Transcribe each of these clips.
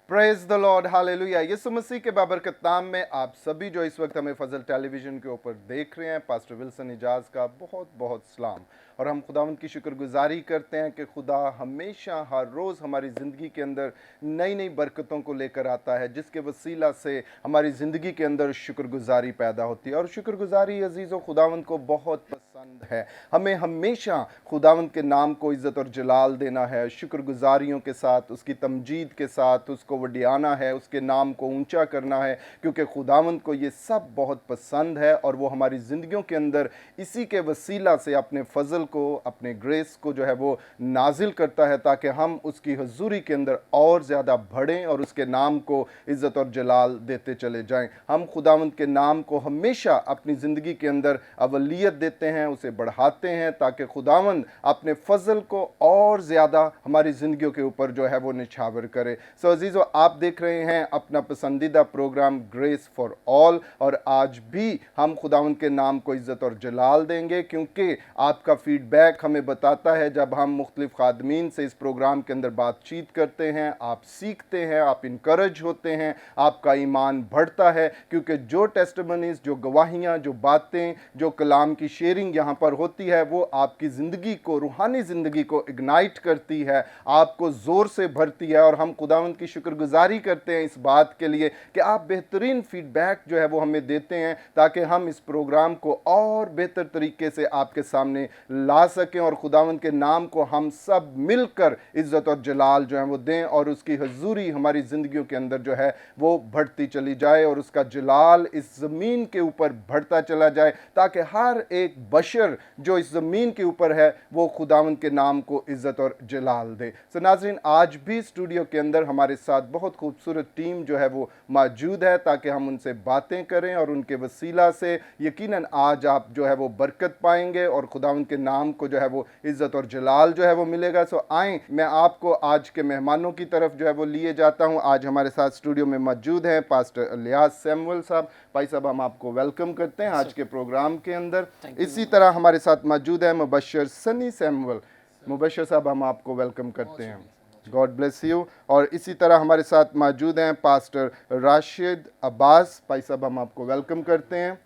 Praise the Lord, hallelujah. यीशु मसीह के बाबरकत नाम में आप सभी जो इस वक्त हमें फजल टेलीविजन के ऊपर देख रहे हैं, पास्टर विल्सन इजाज का बहुत बहुत सलाम। और हम खुदावंद की शुक्रगुजारी करते हैं कि खुदा हमेशा हर रोज़ हमारी ज़िंदगी के अंदर नई नई बरकतों को लेकर आता है, जिसके वसीला से हमारी ज़िंदगी के अंदर शुक्रगुजारी पैदा होती है। और शुक्रगुजारी अजीज़ों खुदावंद को बहुत पसंद है। हमें हमेशा खुदावंद के नाम को इज़्ज़त और जलाल देना है, शुक्रगुजारियों के साथ, उसकी तमजीद के साथ उसको वडियाना है, उसके नाम को ऊंचा करना है, क्योंकि खुदावंद को ये सब बहुत पसंद है। और वो हमारी ज़िंदगियों के अंदर इसी के वसीला से अपने फजल को, अपने ग्रेस को जो है वो नाजिल करता है, ताकि हम उसकी हजूरी के अंदर और ज़्यादा बढ़ें और उसके नाम को इज़्ज़त और जलाल देते चले जाएं। हम खुदावंद के नाम को हमेशा अपनी ज़िंदगी के अंदर अवलियत देते हैं, उसे बढ़ाते हैं, ताकि खुदावंद अपने फजल को और ज़्यादा हमारी ज़िंदगियों के ऊपर जो है वो निछावर करे। सो अजीज़ों, आप देख रहे हैं अपना पसंदीदा प्रोग्राम ग्रेस फॉर ऑल, और आज भी हम खुदावंद के नाम को इज़्ज़त और जलाल देंगे, क्योंकि आपका फीडबैक हमें बताता है, जब हम मुख्तलिफ खादमीन से इस प्रोग्राम के अंदर बातचीत करते हैं, आप सीखते हैं, आप इनकरेज होते हैं, आपका ईमान बढ़ता है, क्योंकि जो टेस्टिमनीज, जो गवाहियाँ, जो बातें, जो कलाम की शेयरिंग यहाँ पर होती है, वो आपकी ज़िंदगी को, रूहानी ज़िंदगी को इग्नाइट करती है, आपको ज़ोर से भरती है। और हम खुदावंद की शुक्रगुजारी करते हैं इस बात के लिए कि आप बेहतरीन फीडबैक जो है वो हमें देते हैं, ताकि हम इस प्रोग्राम को और बेहतर तरीके से आपके सामने ला सकें और खुदावंद के नाम को हम सब मिलकर इज़्ज़त और जलाल जो है वो दें, और उसकी हजूरी हमारी ज़िंदगियों के अंदर जो है वो बढ़ती चली जाए, और उसका जलाल इस ज़मीन के ऊपर बढ़ता चला जाए, ताकि हर एक बशर जो इस ज़मीन के ऊपर है वो खुदावंद के नाम को इज़्ज़त और जलाल दे। सो नाज़रीन, आज भी स्टूडियो के अंदर हमारे साथ बहुत खूबसूरत टीम जो है वो मौजूद है, ताकि हम उनसे बातें करें, और उनके वसीला से यकीनन आज आप जो है वो बरकत पाएंगे और खुदावंद के नाम को जो है वो इज़्ज़त और जलाल जो है वो मिलेगा। सो आएँ, मैं आपको आज के मेहमानों की तरफ जो है वो लिए जाता हूँ। आज हमारे साथ स्टूडियो में मौजूद हैं पास्टर इलियास सैमुअल साहब। भाई साहब, हम आपको वेलकम करते हैं आज के प्रोग्राम के अंदर। इसी तरह हमारे साथ मौजूद है मुबशर सनी सैमुअल। मुबशर साहब, हम आपको वेलकम करते हैं। God bless you. और इसी तरह हमारे साथ मौजूद हैं पास्टर राशिद अब्बास। भाई साहब, हम आपको वेलकम करते हैं।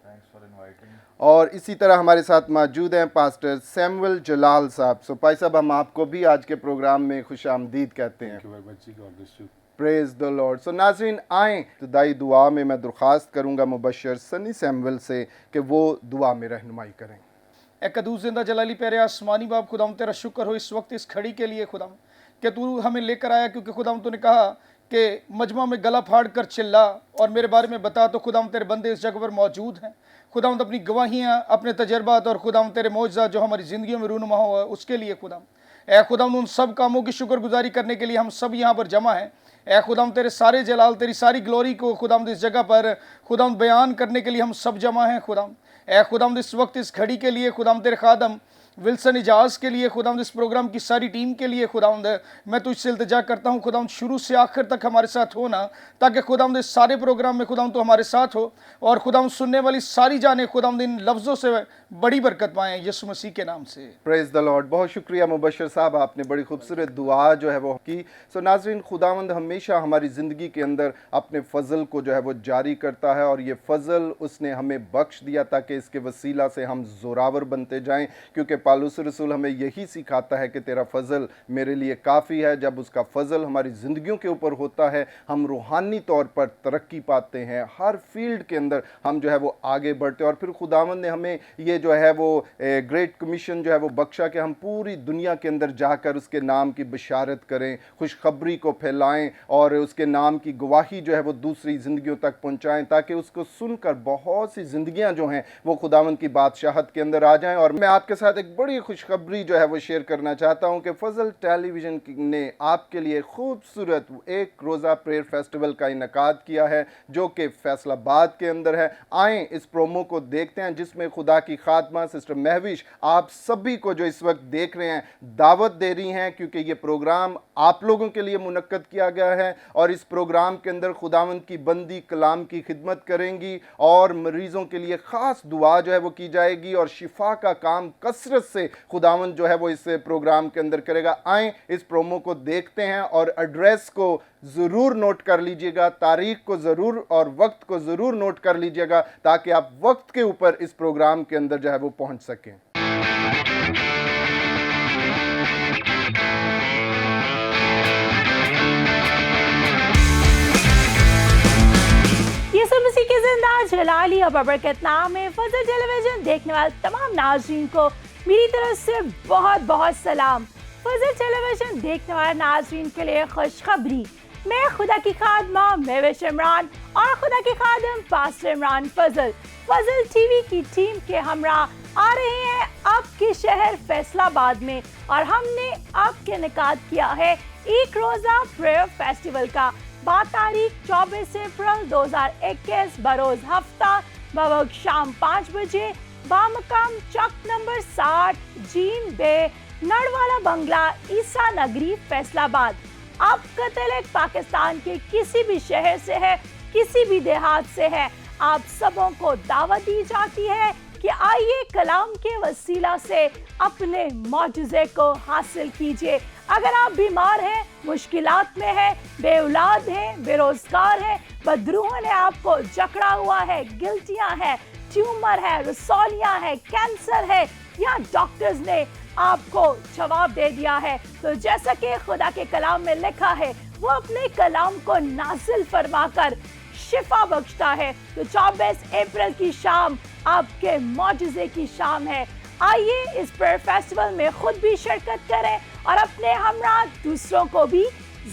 और इसी तरह हमारे साथ मौजूद हैं पास्टर सैमुअल जलाल साहब। सो भाई साहब, हम आपको भी आज के प्रोग्राम में खुशामदीद कहते हैं। Praise the Lord. सो नाज़रीन, आएँ इब्तिदाई दुआ में मैं दरख्वास्त करूँगा मुबशर सनी सैमुअल से कि वो दुआ में रहनुमाई करें। ए कदूस जिंदा जलाली प्यारे आसमानी बाप, खुदाम तेरा शुक्र हो इस वक्त इस खड़ी के लिए खुदाम, कि तू हमें लेकर आया, क्योंकि खुदाम तूने कहा कि मजमा में गला फाड़ कर चिल्ला और मेरे बारे में बता। तो खुदाम तेरे बंदे इस जगह पर मौजूद हैं। खुदाम अपनी गवाहियाँ, अपने तजर्बात और खुदाम तेरे मौजज़ात जो हमारी ज़िंदगियों में रूनुमा हो, उसके लिए खुदाम ए खुदाम उन सब कामों की शुक्रगुजारी करने के लिए हम सब यहाँ पर जमा हैं। ए खुदाम तेरे सारे जलाल, तेरी सारी ग्लोरी को खुदाम इस जगह पर खुदाम बयान करने के लिए हम सब जमा हैं। खुदाम ए खुदाम इस वक्त इस घड़ी के लिए खुदाम तेरे खादम विल्सन इजाज के लिए, खुदावंद इस प्रोग्राम की सारी टीम के लिए खुदावंद मैं तुझसे इल्तिजा करता हूँ खुदावंद, शुरू से आखिर तक हमारे साथ होना, ताकि खुदावंद इस सारे प्रोग्राम में खुदावंद तो हमारे साथ हो, और खुदावंद सुनने वाली सारी जाने खुदावंद इन लफ्ज़ों से बड़ी बरकत पाएँ यीशु मसीह के नाम से। Praise the Lord. बहुत शुक्रिया मुबशर साहब, आपने बड़ी खूबसूरत दुआ जो है वो की। सो नाज़रीन, खुदावंद हमेशा हमारी ज़िंदगी के अंदर अपने फ़ज़ल को जो है वो जारी करता है, और ये फ़ज़ल उसने हमें बख्श दिया ताकि इसके वसीला से हम ज़ोरावर बनते जाएँ, क्योंकि पालूस रसूल हमें यही सिखाता है कि तेरा फ़ज़ल मेरे लिए काफ़ी है। जब उसका फ़ज़ल हमारी ज़िंदगियों के ऊपर होता है, हम रूहानी तौर पर तरक्की पाते हैं, हर फील्ड के अंदर हम जो है वो आगे बढ़ते हैं। और फिर खुदावंद ने हमें ये जो है वो ग्रेट कमीशन जो है वो बख्शा कि हम पूरी दुनिया के अंदर जाकर उसके नाम की बशारत करें, खुशखबरी को फैलाएं, और उसके नाम की गवाही जो है वो दूसरी ज़िंदगियों तक पहुँचाएँ, ताकि उसको सुनकर बहुत सी ज़िंदगियाँ जो हैं वो खुदावंद की बादशाहत के अंदर आ जाएँ। और मैं आपके साथ एक बड़ी खुशखबरी जो है वो शेयर करना चाहता हूँ कि फजल टेलीविज़न ने आपके लिए खूबसूरत एक रोज़ा प्रेयर फेस्टिवल का इनकाद किया है, जो कि फैसलाबाद के अंदर है। आएँ इस प्रोमो को देखते हैं, जिसमें खुदा की खात्मा सिस्टर महविश आप सभी को जो इस वक्त देख रहे हैं दावत दे रही हैं, क्योंकि ये प्रोग्राम आप लोगों के लिए मुनक्कद किया गया है, और इस प्रोग्राम के अंदर खुदावंद की बंदी कलाम की खिदमत करेंगी, और मरीज़ों के लिए ख़ास दुआ जो है वो की जाएगी, और शिफा का काम कसरत से खुदावंद जो है वो इस प्रोग्राम के अंदर करेगा। आएँ इस प्रोमो को देखते हैं और एड्रेस को ज़रूर नोट कर लीजिएगा, तारीख को ज़रूर और वक्त को ज़रूर नोट कर लीजिएगा ताकि आप वक्त के ऊपर इस प्रोग्राम के अंदर जो है वो पहुंच सकें। यीशु मसीह की जिंदा जलाली और बरकत नाम में फजल टेलीविजन देखने वाले तमाम नाज़रीन को मेरी तरफ से बहुत बहुत सलाम। फजल टेलीविजन देखने वाले नाज़रीन के लिए खुशखबरी, मैं खुदा की खादमा महविश इमरान और खुदा के खादम पास्टर इमरान फजल टीवी की टीम के हमरा आ रहे हैं आपके शहर फैसलाबाद में और हमने आपके इनेकाद किया है एक रोज़ा प्रेयर फेस्टिवल का। बात तारीख 24 अप्रैल 2021 बरोज हफ्ता बवक्त शाम 5 बजे बामकाम चौक नंबर 60 जीन बे नड़वाला बंगला ईसा नगरी फैसलाबाद। आपका तलक पाकिस्तान के किसी भी शहर से है, किसी भी देहात से है, आप सबों को दावत दी जाती है कि आइए कलाम के वसीला से अपने मौजज़े को हासिल कीजिए। अगर आप बीमार हैं, मुश्किलात में हैं, बेऔलाद हैं, बेरोजगार हैं, बदरूहों ने आपको जकड़ा हुआ है, गिल्टियां हैं, ट्यूमर है, रसौलियां है, कैंसर है, या डॉक्टर्स ने आपको जवाब दे दिया है, तो जैसा कि खुदा के कलाम में लिखा है वो अपने कलाम को नाजिल फरमाकर शिफा बख्शता है। तो 24 अप्रैल की शाम आपके मौजज़े की शाम है। आइए इस प्रेयर फेस्टिवल में खुद भी शिरकत करें और अपने हमरा दूसरों को भी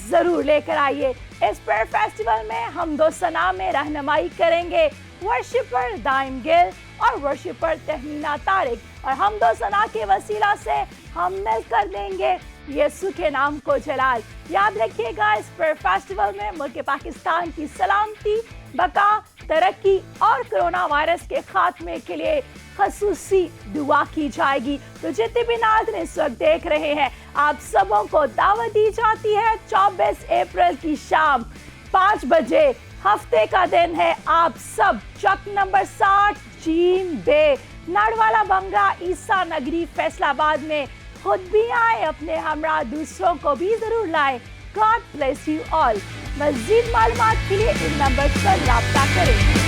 ज़रूर लेकर आइए। इस प्रेयर फेस्टिवल में हम दो सना में रहनुमाई करेंगे वर्शिपर दाइम गिल और वर्शिपर तहमीना तारिक, और हम दो सना के वसीला से हम मिलकर देंगे यीशु के नाम को जलाल। याद रखिएगा इस प्रेयर फेस्टिवल में मुल्क पाकिस्तान की सलामती, बका, तरक्की और कोरोना वायरस के खात्मे के लिए खसूसी दुआ की जाएगी। तो जितने भी नाज़रीन इस वक्त देख रहे हैं, आप सबों को दावत दी जाती है 24 अप्रैल की शाम 5 बजे, हफ्ते का दिन है। आप सब चौक नंबर 60 जीन बे नड़वाला बंगला ईसा नगरी फैसलाबाद में खुद भी आए, अपने हमरा दूसरों को भी जरूर लाएं। God bless you all. मज़ीद मालूमात के लिए इन नंबर पर राब्ता करें।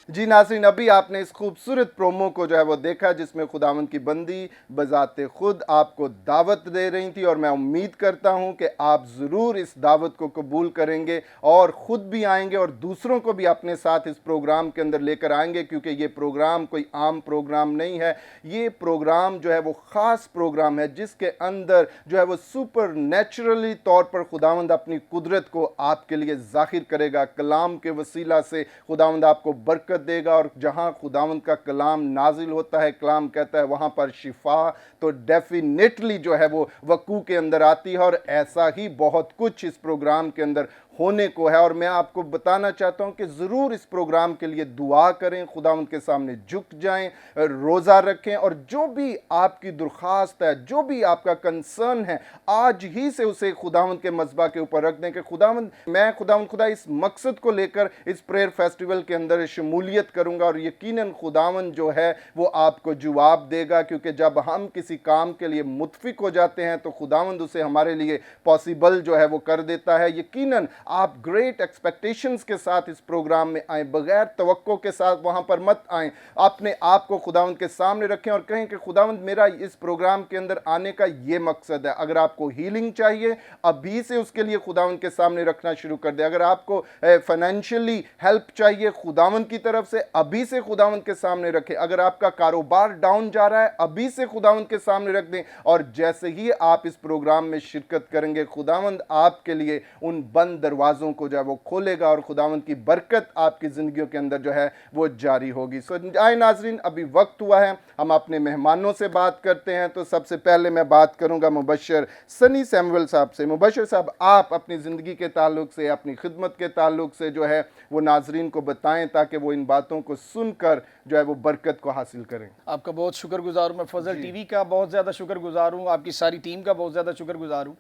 जी नाज़रीन, अभी आपने इस खूबसूरत प्रोमो को जो है वो देखा जिसमें खुदावंद की बंदी बजाते खुद आपको दावत दे रही थी, और मैं उम्मीद करता हूं कि आप ज़रूर इस दावत को कबूल करेंगे और ख़ुद भी आएंगे और दूसरों को भी अपने साथ इस प्रोग्राम के अंदर लेकर आएंगे, क्योंकि ये प्रोग्राम कोई आम प्रोग्राम नहीं है। ये प्रोग्राम जो है वो ख़ास प्रोग्राम है जिसके अंदर जो है वो सुपर नेचुरली तौर पर खुदावंद अपनी कुदरत को आपके लिए ज़ाहिर करेगा। कलाम के वसीला से खुदावंद आपको बरकत देगा, और जहां खुदावंद का कलाम नाजिल होता है, कलाम कहता है वहां पर शिफा तो डेफिनेटली जो है वो वकू के अंदर आती है। और ऐसा ही बहुत कुछ इस प्रोग्राम के अंदर होने को है, और मैं आपको बताना चाहता हूं कि ज़रूर इस प्रोग्राम के लिए दुआ करें, खुदावंद के सामने झुक जाएं, रोज़ा रखें, और जो भी आपकी दरख्वास्त है, जो भी आपका कंसर्न है, आज ही से उसे खुदावंद के मज़बा के ऊपर रख दें कि खुदावंद, मैं खुदा इस मकसद को लेकर इस प्रेयर फेस्टिवल के अंदर शमूलियत करूंगा, और यकीनन खुदावंद जो है वो आपको जवाब देगा, क्योंकि जब हम किसी काम के लिए मुतफिक हो जाते हैं तो खुदावंद उसे हमारे लिए पॉसिबल जो है वो कर देता है। यकीनन आप ग्रेट एक्सपेक्टेशंस के साथ इस प्रोग्राम में आए, बगैर तवक्को के साथ वहां पर मत आएं। अपने आप को खुदावंद के सामने रखें और कहें कि खुदावंद, मेरा इस प्रोग्राम के अंदर आने का ये मकसद है। अगर आपको हीलिंग चाहिए, अभी से उसके लिए खुदावंद के सामने रखना शुरू कर दें। अगर आपको फाइनेंशियली हेल्प चाहिए खुदावंद की तरफ से, अभी से खुदावंद के सामने रखें। अगर आपका कारोबार डाउन जा रहा है, अभी से खुदावंद के सामने रख दें, और जैसे ही आप इस प्रोग्राम में शिरकत करेंगे, खुदावंद आपके लिए उन बंद दरवाज़ों को जो है वो खोलेगा, और खुदावंद की बरकत आपकी ज़िंदगियों के अंदर जो है वो जारी होगी। सो आए नाज़रीन, अभी वक्त हुआ है हम अपने मेहमानों से बात करते हैं। तो सबसे पहले मैं बात करूंगा मुबशर सनी सैमुअल साहब से। मुबशर साहब, आप अपनी ज़िंदगी के ताल्लुक से, अपनी खिदमत के ताल्लुक से जो है वो नाज़रीन को बताएं, ताकि वो इन बातों को सुनकर जो है वो बरकत को हासिल करें। आपका बहुत शुक्रगुजार हूँ। मैं फजल टीवी का बहुत ज़्यादा शुक्रगुजार हूँ, आपकी सारी टीम का बहुत ज़्यादा शुक्रगुजार हूँ,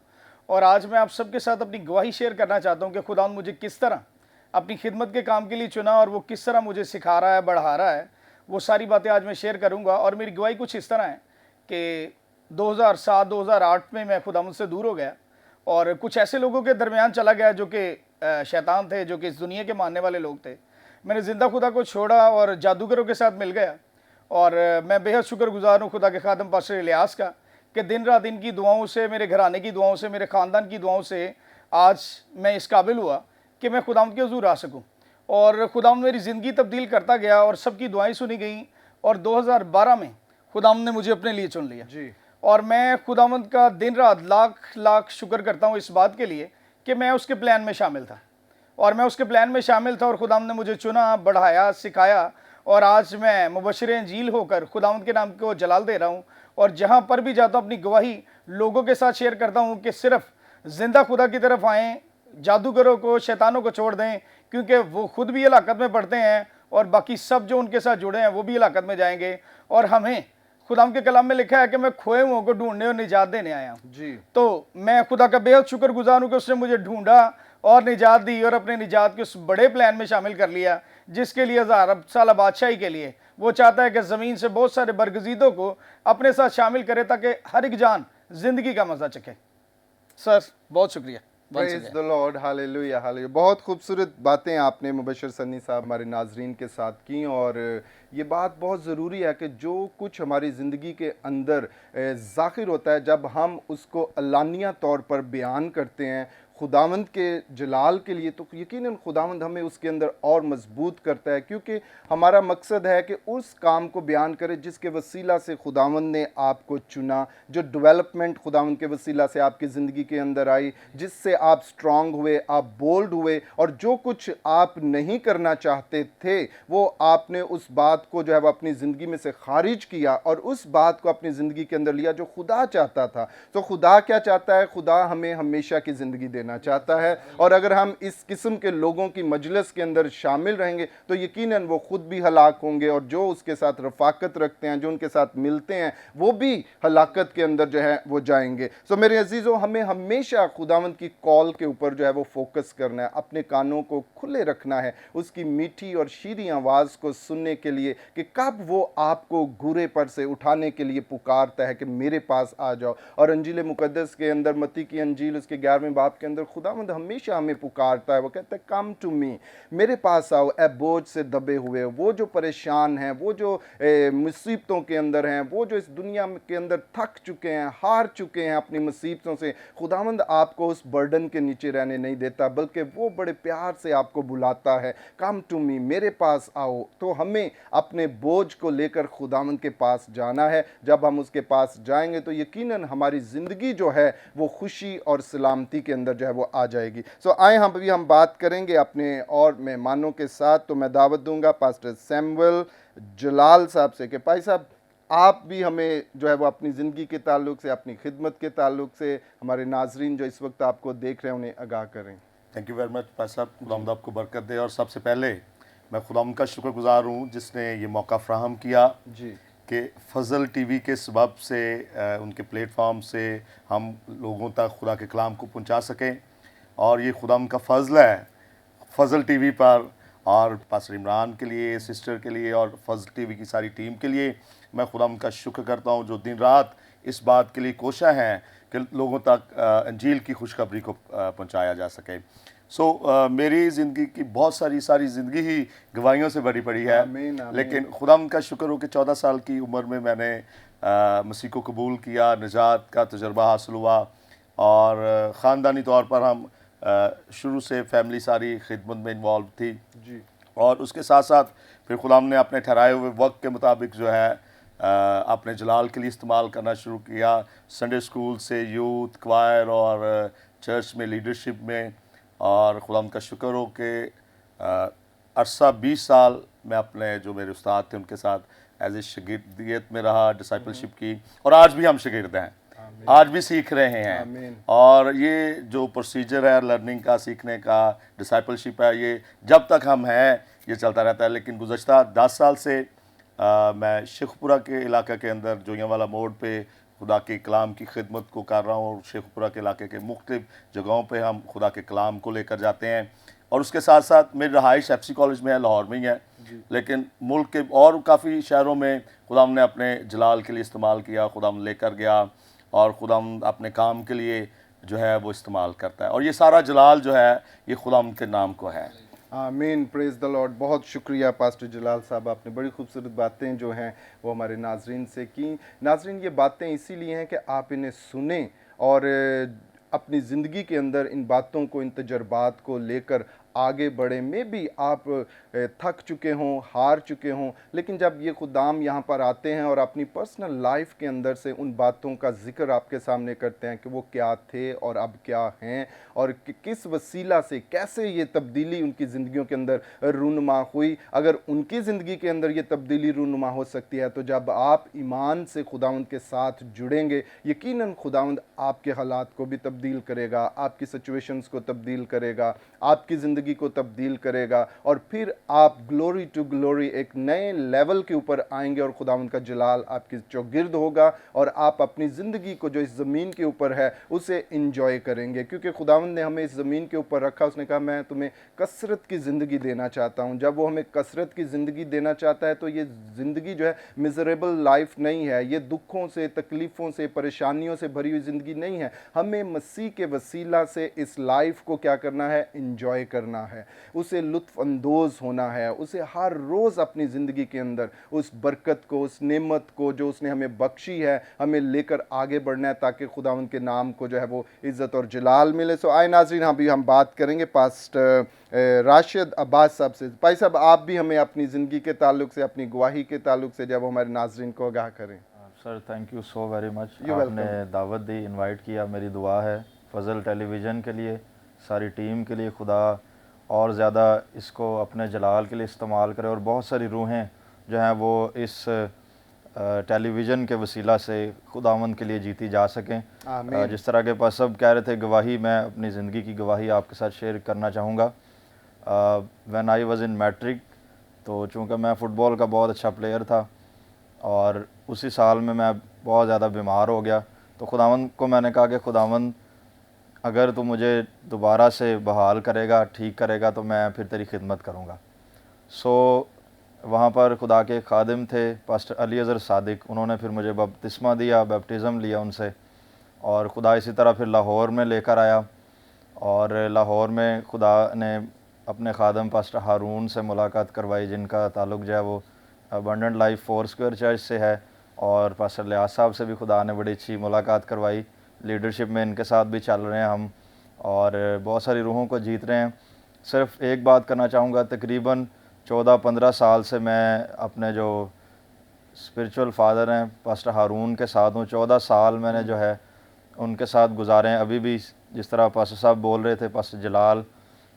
اور آج میں آپ سب کے ساتھ اپنی گواہی شیئر کرنا چاہتا ہوں کہ خدا مجھے کس طرح اپنی خدمت کے کام کے لیے چنا اور وہ کس طرح مجھے سکھا رہا ہے، بڑھا رہا ہے. وہ ساری باتیں آج میں شیئر کروں گا. اور میری گواہی کچھ اس طرح ہے کہ 2007-2008 میں خدا سے دور ہو گیا اور کچھ ایسے لوگوں کے درمیان چلا گیا جو کہ شیطان تھے، جو کہ اس دنیا کے ماننے والے لوگ تھے. میں نے زندہ خدا کو چھوڑا اور جادوگروں کے ساتھ مل گیا. اور میں بے حد شکر گزار ہوں خدا کے خادم پاسٹر الیاس کا کہ دن رات ان کی دعاؤں سے، میرے گھرانے کی دعاؤں سے، میرے خاندان کی دعاؤں سے آج میں اس قابل ہوا کہ میں خداوند کے حضور آ سکوں. اور خداوند میری زندگی تبدیل کرتا گیا اور سب کی دعائیں سنی گئیں. اور 2012 میں خداوند نے مجھے اپنے لیے چن لیا. اور میں خداوند کا دن رات لاکھ لاکھ شکر کرتا ہوں اس بات کے لیے کہ میں اس کے پلان میں شامل تھا. اور میں اس کے پلان میں شامل تھا اور خداوند نے مجھے چنا، بڑھایا، سکھایا. اور آج میں مبشر انجیل ہو کر خداوند کے نام کو جلال دے رہا ہوں. اور جہاں پر بھی جاتا ہوں اپنی گواہی لوگوں کے ساتھ شیئر کرتا ہوں کہ صرف زندہ خدا کی طرف آئیں، جادوگروں کو، شیطانوں کو چھوڑ دیں، کیونکہ وہ خود بھی ہلاکت میں پڑتے ہیں اور باقی سب جو ان کے ساتھ جڑے ہیں وہ بھی ہلاکت میں جائیں گے. اور ہمیں خداوند کے کلام میں لکھا ہے کہ میں کھوئے ہوں کو ڈھونڈنے اور نجات دینے آیا ہوں. تو میں خدا کا بے حد شکر گزار ہوں کہ اس نے مجھے ڈھونڈا اور نجات دی اور اپنے نجات کے اس بڑے پلان میں شامل کر لیا جس کے لیے 1000 سالہ بادشاہی کے لیے وہ چاہتا ہے کہ زمین سے بہت سارے برگزیدوں کو اپنے ساتھ شامل کرے تاکہ ہر ایک جان زندگی کا مزہ چکھے. سر بہت شکریہ. پریز دی لارڈ، ہاللیلویہ ہاللیلویہ. بہت خوبصورت باتیں آپ نے مبشر سنی صاحب ہمارے ناظرین کے ساتھ کی. اور یہ بات بہت ضروری ہے کہ جو کچھ ہماری زندگی کے اندر ظاہر ہوتا ہے جب ہم اس کو علانیہ طور پر بیان کرتے ہیں خداوند کے جلال کے لیے، تو یقیناً خداوند ہمیں اس کے اندر اور مضبوط کرتا ہے، کیونکہ ہمارا مقصد ہے کہ اس کام کو بیان کرے جس کے وسیلہ سے خداوند نے آپ کو چنا، جو ڈیولپمنٹ خداوند کے وسیلہ سے آپ کی زندگی کے اندر آئی، جس سے آپ سٹرونگ ہوئے، آپ بولڈ ہوئے، اور جو کچھ آپ نہیں کرنا چاہتے تھے وہ آپ نے اس بات کو جو ہے وہ اپنی زندگی میں سے خارج کیا اور اس بات کو اپنی زندگی کے اندر لیا جو خدا چاہتا تھا. تو خدا کیا چاہتا ہے؟ خدا ہمیں ہمیشہ کی زندگی دینا چاہتا ہے. اور اگر ہم اس قسم کے لوگوں کی مجلس کے اندر شامل رہیں گے تو یقیناً وہ خود بھی ہلاک ہوں گے اور جو اس کے ساتھ رفاقت رکھتے ہیں، جو ان کے ساتھ ملتے ہیں، وہ بھی ہلاکت کے اندر جو ہے وہ جائیں گے. سو میرے عزیزوں، ہمیں ہمیشہ خداوند کی کال کے اوپر جو ہے وہ فوکس کرنا ہے، اپنے کانوں کو کھلے رکھنا ہے اس کی میٹھی اور شیریں آواز کو سننے کے لیے کہ کب وہ آپ کو گھورے پر سے اٹھانے کے لیے پکارتا ہے کہ میرے پاس آ جاؤ. اور انجیل مقدس کے اندر، متی کی انجیل اس کے 11ویں باب کے اندر خداوند ہمیشہ ہمیں پکارتا ہے. وہ کہتا ہے کم ٹو می، میرے پاس آؤ اے بوجھ سے دبے ہوئے، وہ جو پریشان ہیں، وہ جو مصیبتوں کے اندر ہیں، وہ جو اس دنیا کے اندر تھک چکے ہیں، ہار چکے ہیں اپنی مصیبتوں سے. خداوند آپ کو اس برڈن کے نیچے رہنے نہیں دیتا بلکہ وہ بڑے پیار سے آپ کو بلاتا ہے، کم ٹو می، میرے پاس آؤ. تو ہمیں اپنے بوجھ کو لے کر خداوند کے پاس جانا ہے. جب ہم اس کے پاس جائیں گے تو یقیناً ہماری زندگی جو ہے وہ خوشی اور سلامتی کے اندر جو ہے وہ آ جائے گی. سو آئیں ہم بات کریں گے اپنے اور مہمانوں کے ساتھ. تو میں دعوت دوں گا پاسٹر سیمول جلال صاحب سے کہ بھائی صاحب آپ بھی ہمیں جو ہے وہ اپنی زندگی کے تعلق سے، اپنی خدمت کے تعلق سے ہمارے ناظرین جو اس وقت آپ کو دیکھ رہے ہیں انہیں آگاہ کریں. تھینک یو ویری مچ پاس صاحب. خداوند آپ کو برکت دے. اور سب سے پہلے میں خداوند کا شکر گزار ہوں جس نے یہ موقع فراہم کیا کہ فضل ٹی وی کے سبب سے، ان کے پلیٹ فارم سے ہم لوگوں تک خدا کے کلام کو پہنچا سکیں. اور یہ خداوند کا فضل ہے فضل ٹی وی پر. اور پاسٹر عمران کے لیے، سسٹر کے لیے اور فضل ٹی وی کی ساری ٹیم کے لیے میں خداوند کا شکر کرتا ہوں جو دن رات اس بات کے لیے کوشاں ہیں کہ لوگوں تک انجیل کی خوشخبری کو پہنچایا جا سکے. میری زندگی کی بہت ساری زندگی ہی گواہیوں سے بھری پڑی ہے. لیکن خداوند کا شکر ہو کہ 14 سال کی عمر میں نے مسیح کو قبول کیا، نجات کا تجربہ حاصل ہوا. اور خاندانی طور پر ہم شروع سے فیملی ساری خدمت میں انوالو تھی. اور اس کے ساتھ ساتھ پھر خداوند نے اپنے ٹھہرائے ہوئے وقت کے مطابق جو ہے اپنے جلال کے لیے استعمال کرنا شروع کیا. سنڈے اسکول سے یوتھ، کوائر اور چرچ میں لیڈرشپ میں. اور خداوند کا شکر ہو کہ عرصہ 20 سال میں اپنے جو میرے استاد تھے ان کے ساتھ ایز اے شاگردیت میں رہا، ڈسائپلشپ کی. اور آج بھی ہم شاگرد ہیں، آج بھی سیکھ رہے ہیں. اور یہ جو پروسیجر ہے لرننگ کا، سیکھنے کا، ڈسائپلشپ ہے، یہ جب تک ہم ہیں یہ چلتا رہتا ہے. لیکن گزشتہ 10 سال سے मैं शेखपुरा के इलाके के अंदर जोयावाला मोड़ पे खुदा के कलाम की खिदमत को कर रहा हूँ। शेखपुरा के इलाके के मुख्तलिफ जगहों पे हम खुदा के कलाम को लेकर जाते हैं, और उसके साथ साथ मेरी रहाइश एफसी कॉलेज में है, लाहौर में ही है, लेकिन मुल्क के और काफ़ी शहरों में खुदा ने अपने जलाल के लिए इस्तेमाल किया, खुदा लेकर गया, और खुदा अपने काम के लिए जो है वो इस्तेमाल करता है, और ये सारा जलाल जो है ये खुदा के नाम को है। आमीन, प्रेज द लॉर्ड। बहुत शुक्रिया पास्टर जलाल साहब, आपने बड़ी खूबसूरत बातें जो हैं वो हमारे नाजरीन से की। नाजरीन, ये बातें इसीलिए हैं कि आप इन्हें सुने और अपनी ज़िंदगी के अंदर इन बातों को, इन तजर्बात को लेकर आगे बढ़े। में भी आप थक चुके हों, हार चुके हों, लेकिन जब ये खुदाम यहाँ पर आते हैं और अपनी पर्सनल लाइफ के अंदर से उन बातों का जिक्र आपके सामने करते हैं कि वो क्या थे और अब क्या हैं, और किस वसीला से कैसे ये तब्दीली उनकी ज़िंदगियों के अंदर रूनुमा हुई। अगर उनकी ज़िंदगी के अंदर ये तब्दीली रूनुमा हो सकती है, तो जब आप ईमान से खुदावंद के साथ जुड़ेंगे, यकीनन खुदावंद आपके हालात को भी तब्दील करेगा, आपकी सिचुएशंस को तब्दील करेगा, आपकी ज़िंदगी को तब्दील करेगा, और फिर आप ग्लोरी टू ग्लोरी एक नए लेवल के ऊपर आएंगे, और खुदावंद का जलाल आपके चौगिर्द होगा, और आप अपनी ज़िंदगी को जो इस ज़मीन के ऊपर है उसे इंजॉय करेंगे, क्योंकि खुदावंद ने हमें इस ज़मीन के ऊपर रखा। उसने कहा मैं तुम्हें कसरत की ज़िंदगी देना चाहता हूँ। जब वो हमें कसरत की ज़िंदगी देना चाहता है, तो ये ज़िंदगी जो है मिजरेबल लाइफ नहीं है, ये दुखों से, तकलीफ़ों से, परेशानियों से भरी हुई ज़िंदगी नहीं है। हमें मसीह के वसीला से इस लाइफ को क्या करना है, इंजॉय करना है, उसे लुत्फ़ अंदोज़ होना है, उसे हर रोज़ अपनी ज़िंदगी के अंदर उस बरकत को, उस नेमत को जो उसने हमें बख्शी है, हमें लेकर आगे बढ़ना है, ताकि खुदावंद के नाम को जो है वो इज़्ज़त और जलाल मिले। सो आए नाज़रीन, अभी हम बात करेंगे पास्टर राशिद अब्बास साहब से। भाई साहब, आप भी हमें अपनी ज़िंदगी के ताल्लुक से, अपनी गवाही के ताल्लुक से जब हमारे नाज़रीन को आगाह करें। Sir thank you so very much, You आपने दावत दी, इनवाइट किया। मेरी दुआ है फजल टेलीविज़न के लिए, सारी टीम के लिए, खुदा और ज़्यादा इसको अपने जलाल के लिए इस्तेमाल करे, और बहुत सारी रूहें जो हैं वो इस टेलीविज़न के वसीला से खुदावंद के लिए जीती जा सकें। जिस तरह के पास सब कह रहे थे गवाही, मैं अपनी ज़िंदगी की गवाही आपके साथ शेयर करना चाहूँगा। When I was in matric, तो चूँकि मैं फ़ुटबॉल का बहुत अच्छा प्लेयर था, और उसी साल में मैं बहुत ज़्यादा बीमार हो गया, तो खुदावंद को मैंने कहा कि खुदावंद अगर तू मुझे दोबारा से बहाल करेगा, ठीक करेगा, तो मैं फिर तेरी खिदमत करूँगा। सो वहाँ पर खुदा के खादिम थे पास्टर अली अज़हर सादिक, उन्होंने फिर मुझे बपतिस्मा दिया, बैप्टिज़म लिया उनसे, और खुदा इसी तरह फिर लाहौर में लेकर आया, और लाहौर में खुदा ने अपने खादिम पास्टर हारून से मुलाकात करवाई, जिनका ताल्लुक़ जो है वो abundant life four square church से है, और पास्टर लियाज साहब से भी खुदा ने बड़ी अच्छी मुलाकात करवाई। लीडरशिप में इनके साथ भी चल रहे हैं हम, और बहुत सारी रूहों को जीत रहे हैं। सिर्फ एक बात करना चाहूँगा, तकरीबन 14-15 साल से मैं अपने जो स्पिरिचुअल फादर हैं पास्टर हारून के साथ हूँ। 14 साल मैंने जो है उनके साथ गुजारे हैं। अभी भी जिस तरह पास्टर साहब बोल रहे थे, पास्टर जलाल,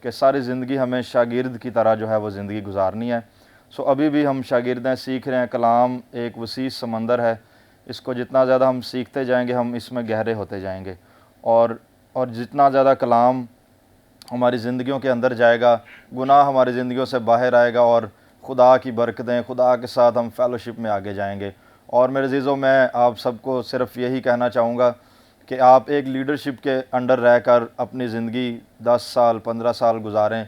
कि सारी ज़िंदगी हमें शागिर्द की तरह जो है वो ज़िंदगी गुजारनी है। सो अभी भी हम शागिर्द हैं, सीख रहे हैं। कलाम एक वसी समंदर है, इसको जितना ज़्यादा हम सीखते जाएंगे, हम इसमें गहरे होते जाएंगे, और जितना ज़्यादा कलाम हमारी ज़िंदगियों के अंदर जाएगा, गुनाह हमारी ज़िंदगियों से बाहर आएगा, और खुदा की बरकतें, खुदा के साथ हम फेलोशिप में आगे जाएंगे। और मेरे अज़ीज़ों, मैं आप सबको सिर्फ यही कहना चाहूँगा कि आप एक लीडरशिप के अंडर रहकर अपनी ज़िंदगी 10 साल 15 साल गुजारें।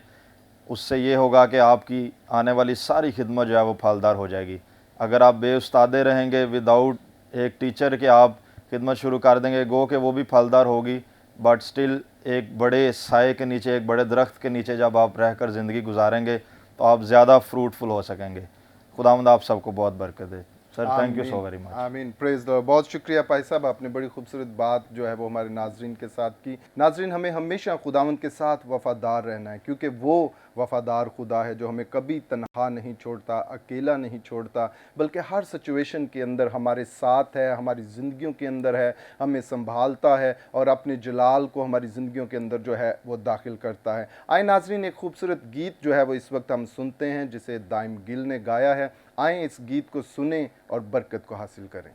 उससे ये होगा कि आपकी आने वाली सारी खिदमत जो है वो फलदार हो जाएगी। अगर आप बेउस्तादे रहेंगे, विदाउट एक टीचर के आप खिदमत शुरू कर देंगे, गो कि वो भी फलदार होगी, बट स्टिल एक बड़े साए के नीचे, एक बड़े दरख्त के नीचे जब आप रहकर ज़िंदगी गुजारेंगे, तो आप ज़्यादा फ्रूटफुल हो सकेंगे। खुदावंद आप सबको बहुत बरकत दे। Sir thank you so very much. आमीन, प्रेज द। बहुत शुक्रिया भाई साहब, आपने बड़ी खूबसूरत बात जो है वो हमारे नाजरीन के साथ की। नाजरीन, हमें हमेशा खुदावंद के साथ वफ़ादार रहना है, क्योंकि वो वफ़ादार खुदा है जो हमें कभी तन्हा नहीं छोड़ता, अकेला नहीं छोड़ता, बल्कि हर सिचुएशन के अंदर हमारे साथ है, हमारी ज़िंदगियों के अंदर है, हमें संभालता है, और अपने जलाल को हमारी ज़िंदगियों के अंदर जो है वो दाखिल करता है। आए नाजरीन, एक खूबसूरत गीत जो है वो इस वक्त हम सुनते हैं, जिसे दाइम गिल ने गाया है। आएँ इस गीत को सुने और बरकत को हासिल करें।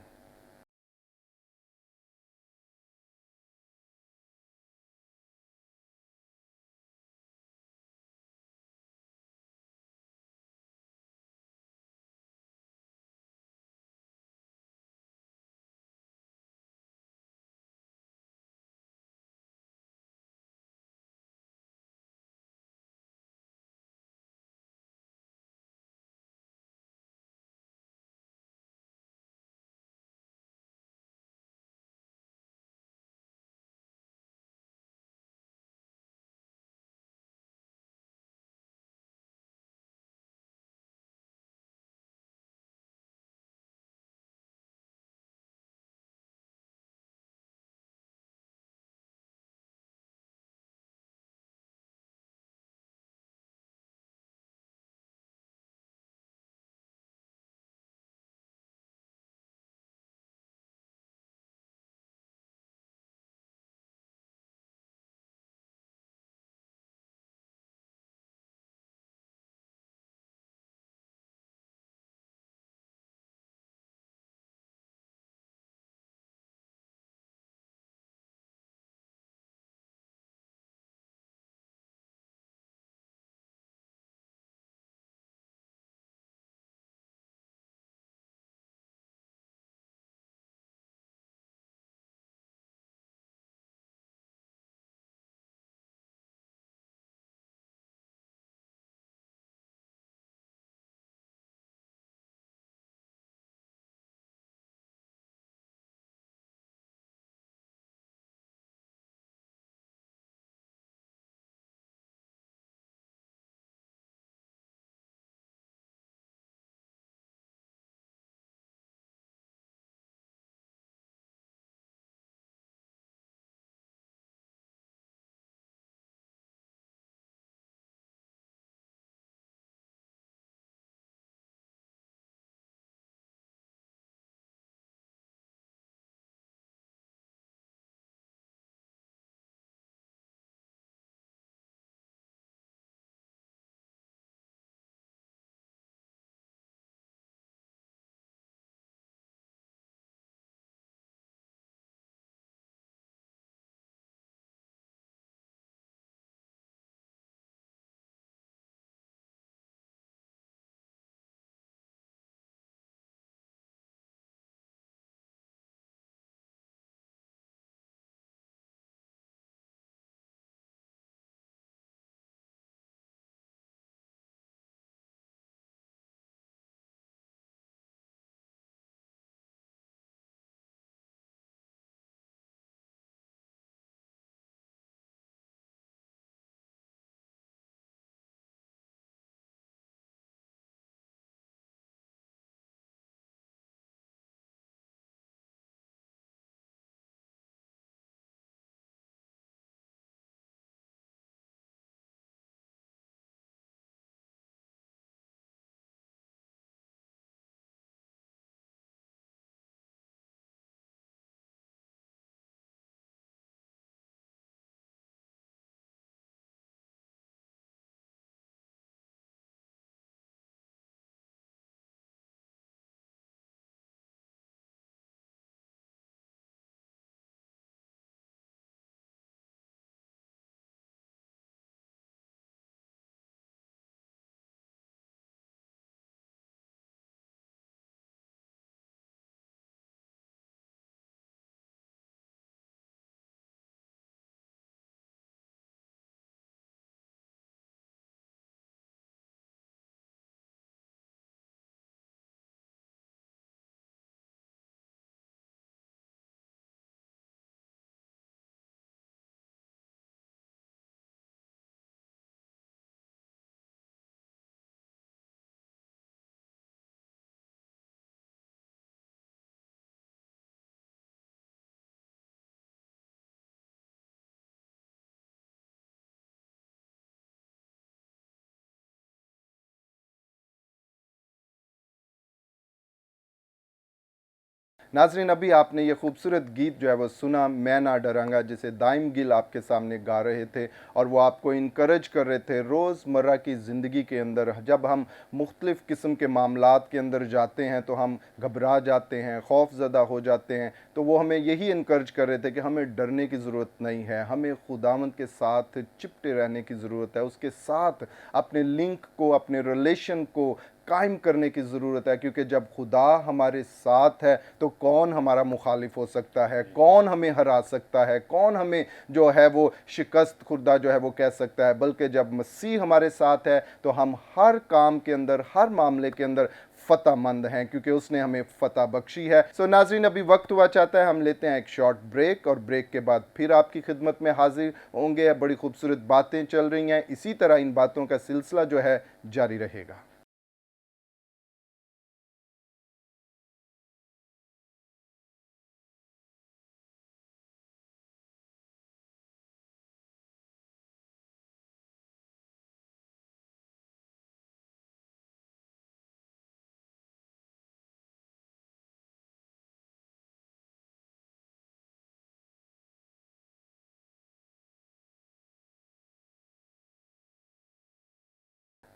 नाज़रीन, अभी आपने ये खूबसूरत गीत जो है वो सुना, मैं ना डरांगा, जिसे दाइम गिल आपके सामने गा रहे थे और वो आपको इनकरेज कर रहे थे रोज़मर्रा की ज़िंदगी के अंदर। जब हम मुख्तलिफ़ किस्म के मामलात के अंदर जाते हैं तो हम घबरा जाते हैं, खौफज़दा हो जाते हैं, तो वो हमें यही इनकरेज कर रहे थे कि हमें डरने की ज़रूरत नहीं है, हमें खुदावंद के साथ चिपटे रहने की ज़रूरत है, उसके साथ अपने लिंक को, अपने रिलेशन को कायम करने की ज़रूरत है, क्योंकि जब खुदा हमारे साथ है तो कौन हमारा मुखालिफ हो सकता है, कौन हमें हरा सकता है, कौन हमें जो है वो शिकस्त खुर्दा जो है वो कह सकता है। बल्कि जब मसीह हमारे साथ है तो हम हर काम के अंदर, हर मामले के अंदर फ़तह मंद हैं, क्योंकि उसने हमें फ़तह बख्शी है। सो नाज़रीन, अभी वक्त हुआ चाहता है हम लेते हैं एक शॉर्ट ब्रेक और ब्रेक के बाद फिर आपकी खिदमत में हाजिर होंगे। बड़ी खूबसूरत बातें चल रही हैं, इसी तरह इन बातों का सिलसिला जो है जारी रहेगा।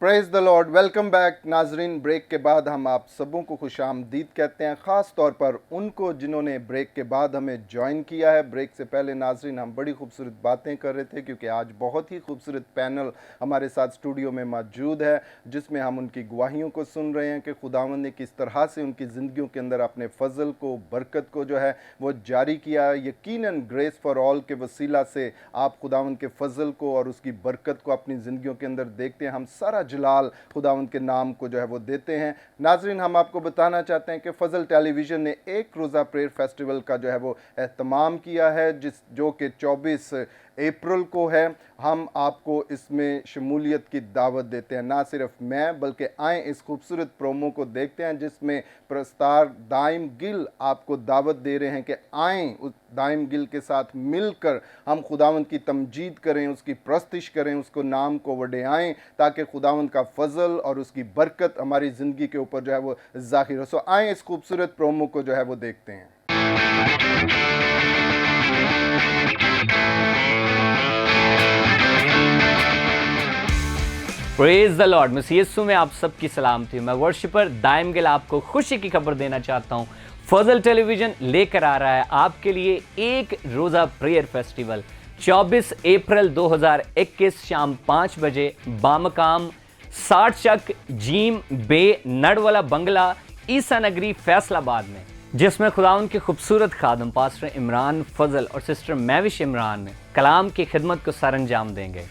Praise the Lord, welcome back नाजरीन। ब्रेक के बाद हम आप सबों को खुशामदीद कहते हैं, ख़ास तौर पर उनको जिन्होंने ब्रेक के बाद हमें ज्वाइन किया है। ब्रेक से पहले नाजरीन हम बड़ी खूबसूरत बातें कर रहे थे, क्योंकि आज बहुत ही खूबसूरत पैनल हमारे साथ स्टूडियो में मौजूद है, जिसमें हम उनकी गवाहियों को सुन रहे हैं कि खुदावंद ने किस तरह से उनकी ज़िंदगियों के अंदर अपने फ़ज़ल को, बरकत को जो है वो जारी किया। यकीनन ग्रेस फॉर ऑल के वसीला से आप खुदावंद के फ़ज़ल को और उसकी बरकत को अपनी ज़िंदगियों के अंदर देखते हैं। हम सारा जलाल खुदावंद के नाम को जो है वो देते हैं। नाजरीन, हम आपको बताना चाहते हैं कि फजल टेलीविज़न ने एक रोज़ा प्रेयर फेस्टिवल का जो है वो एहतमाम किया है, जो कि 24 अप्रैल को है। हम आपको इसमें शमूलियत की दावत देते हैं। ना सिर्फ मैं, बल्कि आएँ इस खूबसूरत प्रोमो को देखते हैं, जिसमें प्रस्तार दाइम गिल आपको दावत दे रहे हैं कि आएँ उस दाइम गिल के साथ मिलकर हम खुदावंद की तमजीद करें, उसकी प्रस्तिश करें, उसको नाम को वडेआएँ, ताकि खुदावंद का फजल और उसकी बरकत हमारी ज़िंदगी के ऊपर जो है वो ज़ाहिर हो। सो आएँ इस खूबसूरत प्रोमो को जो है वो देखते हैं। Praise the Lord. मसीह यीशु में आप सबकी सलामती। मैं वर्शिपर दाइम गिल आपको खुशी की खबर देना चाहता हूँ। फजल टेलीविजन लेकर आ रहा है आपके लिए एक रोज़ा प्रेयर फेस्टिवल 24 अप्रैल 2021 शाम 5 बजे बामकाम 60 चक जीम बे नडवाला बंगला ईसा नगरी फैसलाबाद में, जिसमें खुदाउन के खूबसूरत खादम पास्टर इमरान फजल और सिस्टर मैविश इमरान कलाम की खिदमत को सरंजाम देंगे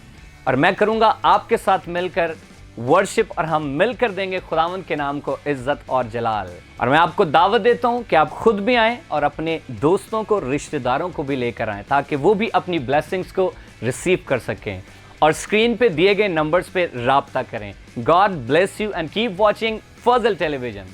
और मैं करूंगा आपके साथ मिलकर वर्शिप, और हम मिलकर देंगे खुदावंद के नाम को इज्जत और जलाल। और मैं आपको दावत देता हूं कि आप खुद भी आएं और अपने दोस्तों को, रिश्तेदारों को भी लेकर आएं, ताकि वो भी अपनी ब्लेसिंग्स को रिसीव कर सकें। और स्क्रीन पे दिए गए नंबर्स पे राब्ता करें। God bless you and keep watching Fazal television.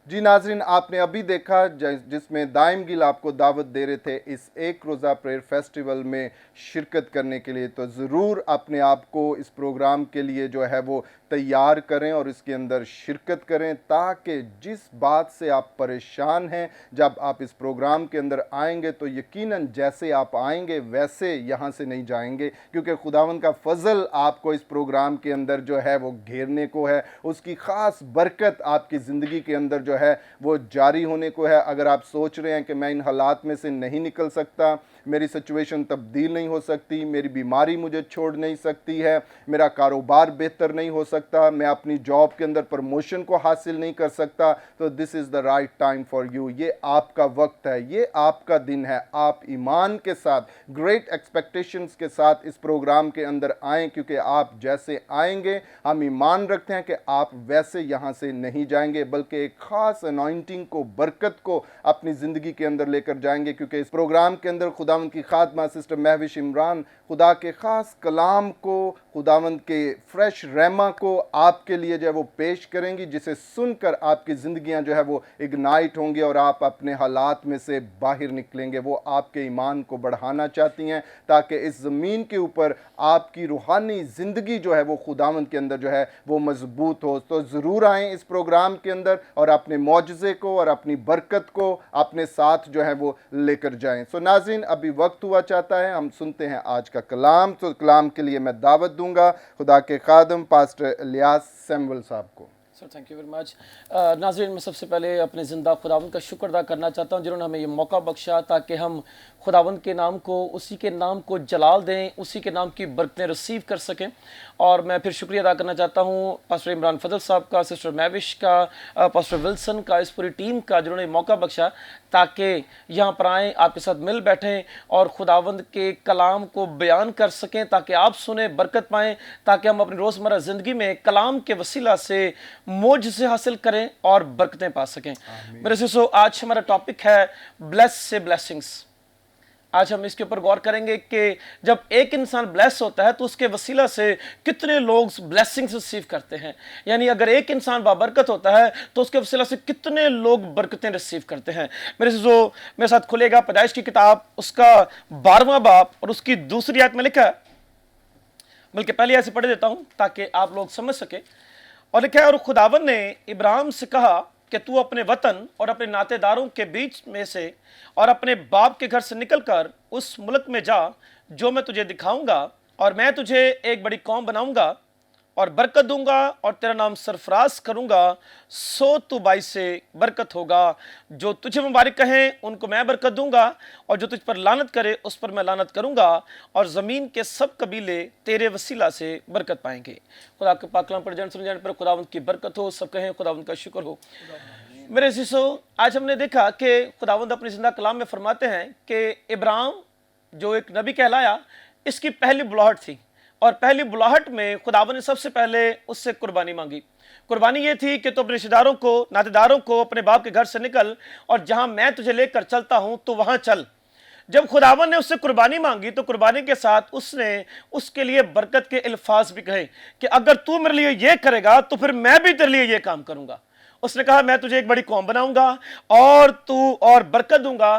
जी नाजरीन, आपने अभी देखा जिसमें दाइम गिल आपको दावत दे रहे थे इस एक रोज़ा प्रेयर फेस्टिवल में शिरकत करने के लिए। तो ज़रूर अपने आप को इस प्रोग्राम के लिए जो है वो तैयार करें और इसके अंदर शिरकत करें, ताकि जिस बात से आप परेशान हैं, जब आप इस प्रोग्राम के अंदर आएंगे तो यकीनन जैसे आप आएंगे वैसे यहाँ से नहीं जाएंगे, क्योंकि खुदावंद का फजल आपको इस प्रोग्राम के अंदर जो है वो घेरने को है। उसकी ख़ास बरकत आपकी ज़िंदगी के अंदर जो है वो जारी होने को है। अगर आप सोच रहे हैं कि मैं इन हालात में से नहीं निकल सकता, मेरी सिचुएशन तब्दील नहीं हो सकती, मेरी बीमारी मुझे छोड़ नहीं सकती है, मेरा कारोबार बेहतर नहीं हो सकता, मैं अपनी जॉब के अंदर प्रमोशन को हासिल नहीं कर सकता, तो this is the right time for you. ये आपका वक्त है, ये आपका दिन है। आप ईमान के साथ, ग्रेट एक्सपेक्टेशंस के साथ इस प्रोग्राम के अंदर आएँ, क्योंकि आप जैसे आएंगे हम ईमान रखते हैं कि आप वैसे यहाँ से नहीं जाएंगे, बल्कि एक ख़ास अनॉइंटिंग को, बरकत को अपनी ज़िंदगी के अंदर लेकर जाएंगे, क्योंकि इस प्रोग्राम के अंदर खुदा खुदावंद की खादमा सिस्टर महविश इमरान खुदा के ख़ास कलाम को, खुदावंद के फ्रेश रहमा को आपके लिए जो है वो पेश करेंगी, जिसे सुनकर आपकी ज़िंदगियां जो है वो इग्नाइट होंगी और आप अपने हालात में से बाहर निकलेंगे। वो आपके ईमान को बढ़ाना चाहती हैं ताकि इस ज़मीन के ऊपर आपकी रूहानी ज़िंदगी जो है वो खुदावंद के अंदर जो है वो मजबूत हो। तो ज़रूर आएँ इस प्रोग्राम के अंदर और अपने मौजज़े को और अपनी बरकत को अपने साथ जो है वो लेकर जाएं। सो नाज़रीन, अभी वक्त हुआ चाहता है, हम सुनते हैं आज का कलाम। तो कलाम के लिए मैं दावत दूंगा खुदा के खादम पास्टर इलियास सैमुअल साहब को। Sir thank you very much. नाज़रीन, मैं सबसे पहले अपने ज़िंदा खुदावंद का शुक्र अदा करना चाहता हूँ जिन्होंने हमें ये मौका बख्शा ताकि हम खुदावंद के नाम को, उसी के नाम को जलाल दें, उसी के नाम की बरकतें रिसीव कर सकें। और मैं फिर शुक्रिया अदा करना चाहता हूँ पास्टर इमरान फजल साहब का, सिस्टर महविश का, पास्टर विल्सन का, इस पूरी टीम का जिन्होंने मौका बख्शा ताकि यहाँ पर आएँ, आपके साथ मिल बैठें और खुदावंद के कलाम को बयान कर सकें, ताकि आप सुने, बरकत पाएँ, ताकि हम अपनी रोज़मर्रा ज़िंदगी में कलाम के वसीला से मोजज़े हासिल करें और बरकतें पा सकें। मेरे सिसो, आज हमारा टॉपिक है ब्लेस से ब्लेसिंग्स। आज हम इसके ऊपर गौर करेंगे कि जब एक इंसान ब्लेस होता है तो उसके वसीला से कितने लोग ब्लेसिंग्स रिसीव करते हैं। यानी अगर एक इंसान बाबरकत होता है तो उसके वसीला से कितने लोग बरकतें रिसीव करते हैं। मेरे साथ खुलेगा पैदाइश की किताब, उसका 12वां बाब और उसकी दूसरी आयत में लिखा है, बल्कि पहले ऐसे पढ़ देता हूं ताकि आप लोग समझ सके। और लिखा है, और खुदावन ने इब्राहिम से कहा कि तू अपने वतन और अपने नातेदारों के बीच में से और अपने बाप के घर से निकलकर उस मुल्क में जा जो मैं तुझे दिखाऊंगा, और मैं तुझे एक बड़ी कौम बनाऊंगा और बरकत दूंगा और तेरा नाम सरफराज करूंगा, सो तू बाई से बरकत होगा। जो तुझे मुबारक कहें उनको मैं बरकत दूंगा, और जो तुझ पर लानत करे उस पर मैं लानत करूंगा, और ज़मीन के सब कबीले तेरे वसीला से बरकत पाएंगे। खुदा के पाक कलाम पढ़ जाने सुन जाने पर खुदावंद की बरकत हो। सब कहें खुदावंद का शुक्र हो। मेरे शिशो, आज हमने देखा कि खुदावंद अपनी ज़िंदा कलाम में फरमाते हैं कि इब्राहिम जो एक नबी कहलाया, इसकी पहली बुलाहट थी, और पहली बुलाहट में खुदावंद ने सबसे पहले उससे कुर्बानी मांगी। कुर्बानी ये थी कि तो अपने रिश्तेदारों को, नातेदारों को, अपने बाप के घर से निकल और जहां मैं तुझे लेकर चलता हूं तो वहां चल। जब खुदावंद ने उससे कुर्बानी मांगी तो कुर्बानी के साथ उसने उसके लिए बरकत के अल्फाज भी कहे कि अगर तू मेरे लिए ये करेगा तो फिर मैं भी तेरे लिए ये काम करूंगा। उसने कहा, मैं तुझे एक बड़ी कौम बनाऊंगा और तू और बरकत दूंगा,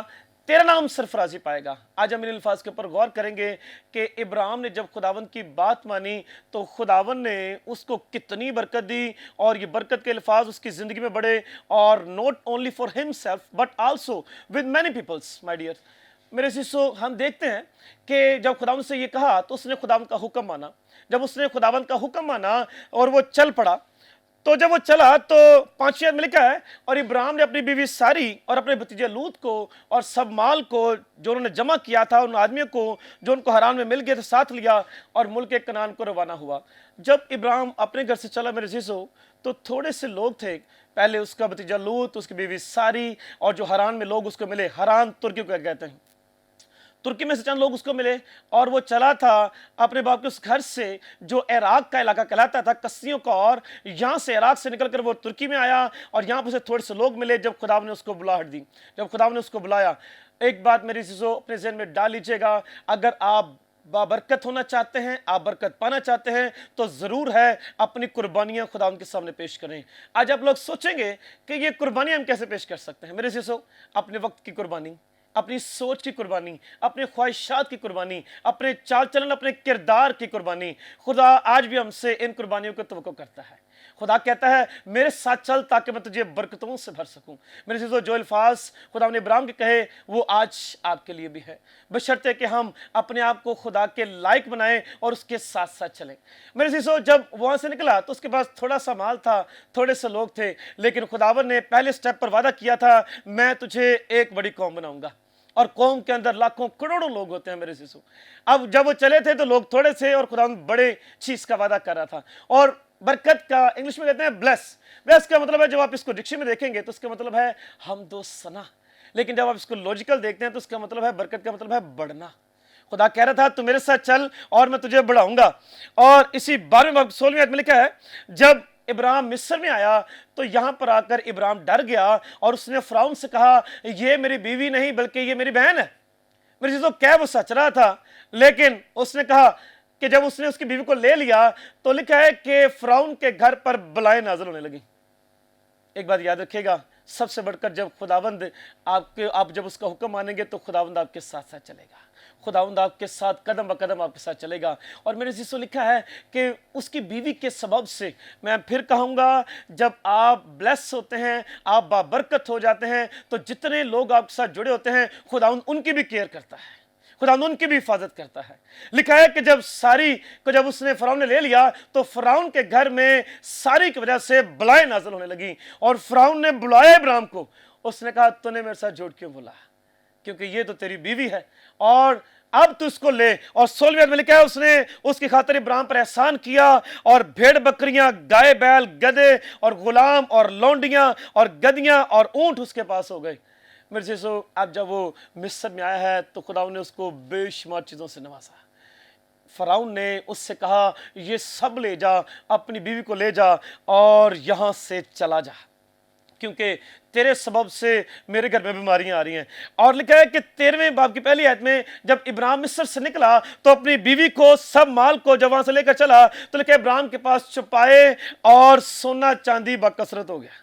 तेरा नाम सरफराजी पाएगा। आज हम इन अल्फाज के ऊपर गौर करेंगे कि इब्राहिम ने जब खुदावंद की बात मानी तो खुदावंद ने उसको कितनी बरकत दी, और ये बरकत के अल्फाज उसकी ज़िंदगी में बढ़े, और not only for himself but also with many peoples. My dear मेरे शिष्यों, हम देखते हैं कि जब खुदावंद से ये कहा तो उसने खुदावंद का हुक्म माना। जब उसने खुदावंद का हुक्म माना और वो चल पड़ा, तो जब वो चला तो 5वीं आयत में लिखा है, और इब्राहिम ने अपनी बीवी सारी और अपने भतीजे लूत को और सब माल को जो उन्होंने जमा किया था, उन आदमियों को जो उनको हरान में मिल गए थे, साथ लिया और मुल्क कनान को रवाना हुआ। जब इब्राहिम अपने घर से चला मेरे जीसो, तो थोड़े से लोग थे। पहले उसका भतीजा लूत, उसकी बीवी सारी, और जो हरान में लोग उसको मिले, हरान तुर्की को कहते हैं, तुर्की में से चंद लोग उसको मिले, और वो चला था अपने बाप के उस घर से जो इराक का इलाका कहलाता था, कस्सियों का, और यहाँ से इराक से निकलकर वो तुर्की में आया, और यहाँ पर से थोड़े से लोग मिले। जब खुदा ने उसको बुलाहट दी, जब खुदा ने उसको बुलाया, एक बात मेरी चीज़ों अपने जहन में डाल लीजिएगा, अगर आप बाबरकत होना चाहते हैं, आप बरकत पाना चाहते हैं, तो ज़रूर है अपनी कुर्बानियाँ खुदा उनके सामने पेश करें। आज आप लोग सोचेंगे कि ये कुर्बानियाँ हम कैसे पेश कर सकते हैं। मेरे चीज़ों, अपने वक्त की कुर्बानी, अपनी सोच की कुर्बानी, अपने ख्वाहिशात की कुर्बानी, अपने चाल चलन, अपने किरदार की कुर्बानी, खुदा आज भी हमसे इन कुर्बानियों को तवक्को करता है। खुदा कहता है, मेरे साथ चल ताकि मैं तुझे बरकतों से भर सकूं। मेरे चीज़ों, जो अल्फाज खुदा ने इब्राहिम के कहे वो आज आपके लिए भी है, बशर्ते कि हम अपने आप को खुदा के लायक बनाएं और उसके साथ साथ चलें। मेरे चीज़ों, जब वहाँ से निकला तो उसके पास थोड़ा सा माल था, थोड़े से लोग थे, लेकिन खुदावन ने पहले स्टेप पर वादा किया था, मैं तुझे एक बड़ी कौम बनाऊंगा, और कौम के अंदर लाखों करोड़ों लोग होते हैं मेरे शिशु। अब जब वो चले थे तो लोग थोड़े थे और खुदा बड़े चीज का वादा कर रहा था। और बरकत का इंग्लिश में कहते हैं ब्लेस। ब्लेस का मतलब है, जब आप इसको डिक्शनरी में देखेंगे तो इसका मतलब है हम दो सना, लेकिन जब आप इसको लॉजिकल देखते हैं तो इसका मतलब है, बरकत का मतलब है बढ़ना। खुदा कह रहा था तू मेरे साथ चल और मैं तुझे बढ़ाऊंगा। और इसी 12वें 16वें आयत में लिखा है, जब इब्राहिम मिस्र में आया तो यहां पर आकर इब्राहिम डर गया और उसने फिरौन से कहा, ये मेरी बीवी नहीं बल्कि ये मेरी बहन है। मेरे चीज़ों क्या वो सच रहा था, लेकिन उसने कहा कि जब उसने उसकी बीवी को ले लिया तो लिखा है कि फिरौन के घर पर बलाएं नाज़िल होने लगी। एक बात याद रखिएगा, सबसे बढ़कर जब खुदावंद आप जब उसका हुक्म मानेंगे तो खुदावंद आपके साथ साथ चलेगा, खुदावंद आपके साथ कदम ब कदम आपके साथ चलेगा। और मेरे जिसको लिखा है कि उसकी बीवी के सबब से, मैं फिर कहूँगा, जब आप ब्लेस होते हैं, आप बाबरकत हो जाते हैं, तो जितने लोग आपके साथ जुड़े होते हैं खुदावंद उनकी भी केयर करता है, खुदावंद उनकी भी हिफाजत करता है। लिखा है कि जब सारी को जब उसने फिरौन ने ले लिया तो फिरौन के घर में सारी की वजह से बलाएं नाज़िल होने लगी। और फिरौन ने बुलाया इब्राहिम को, उसने कहा तूने मेरे साथ झूठ क्यों बोला, क्योंकि ये तो तेरी बीवी है और अब तू इसको ले। और 16वें में लिखा है उसने उसकी खातिर इब्राहिम पर एहसान किया और भेड़ बकरियां, गाय बैल, गधे और गुलाम और लौंडियां और गदियां और ऊंट उसके पास हो गए। मेरे जैसो अब जब वो मिस्र में आया है तो खुदा ने उसको बेशुमार चीज़ों से नवाजा। फ़िरौन ने उससे कहा ये सब ले जा, अपनी बीवी को ले जा और यहाँ से चला जा, क्योंकि तेरे सबब से मेरे घर में बीमारियां आ रही हैं। और लिखा है कि 13वें बाब की पहली आयत में जब इब्राहिम मिस्र से निकला तो अपनी बीवी को, सब माल को जब वहां से लेकर चला तो लिखा है इब्राहिम के पास छुपाए और सोना चांदी बकसरत हो गया।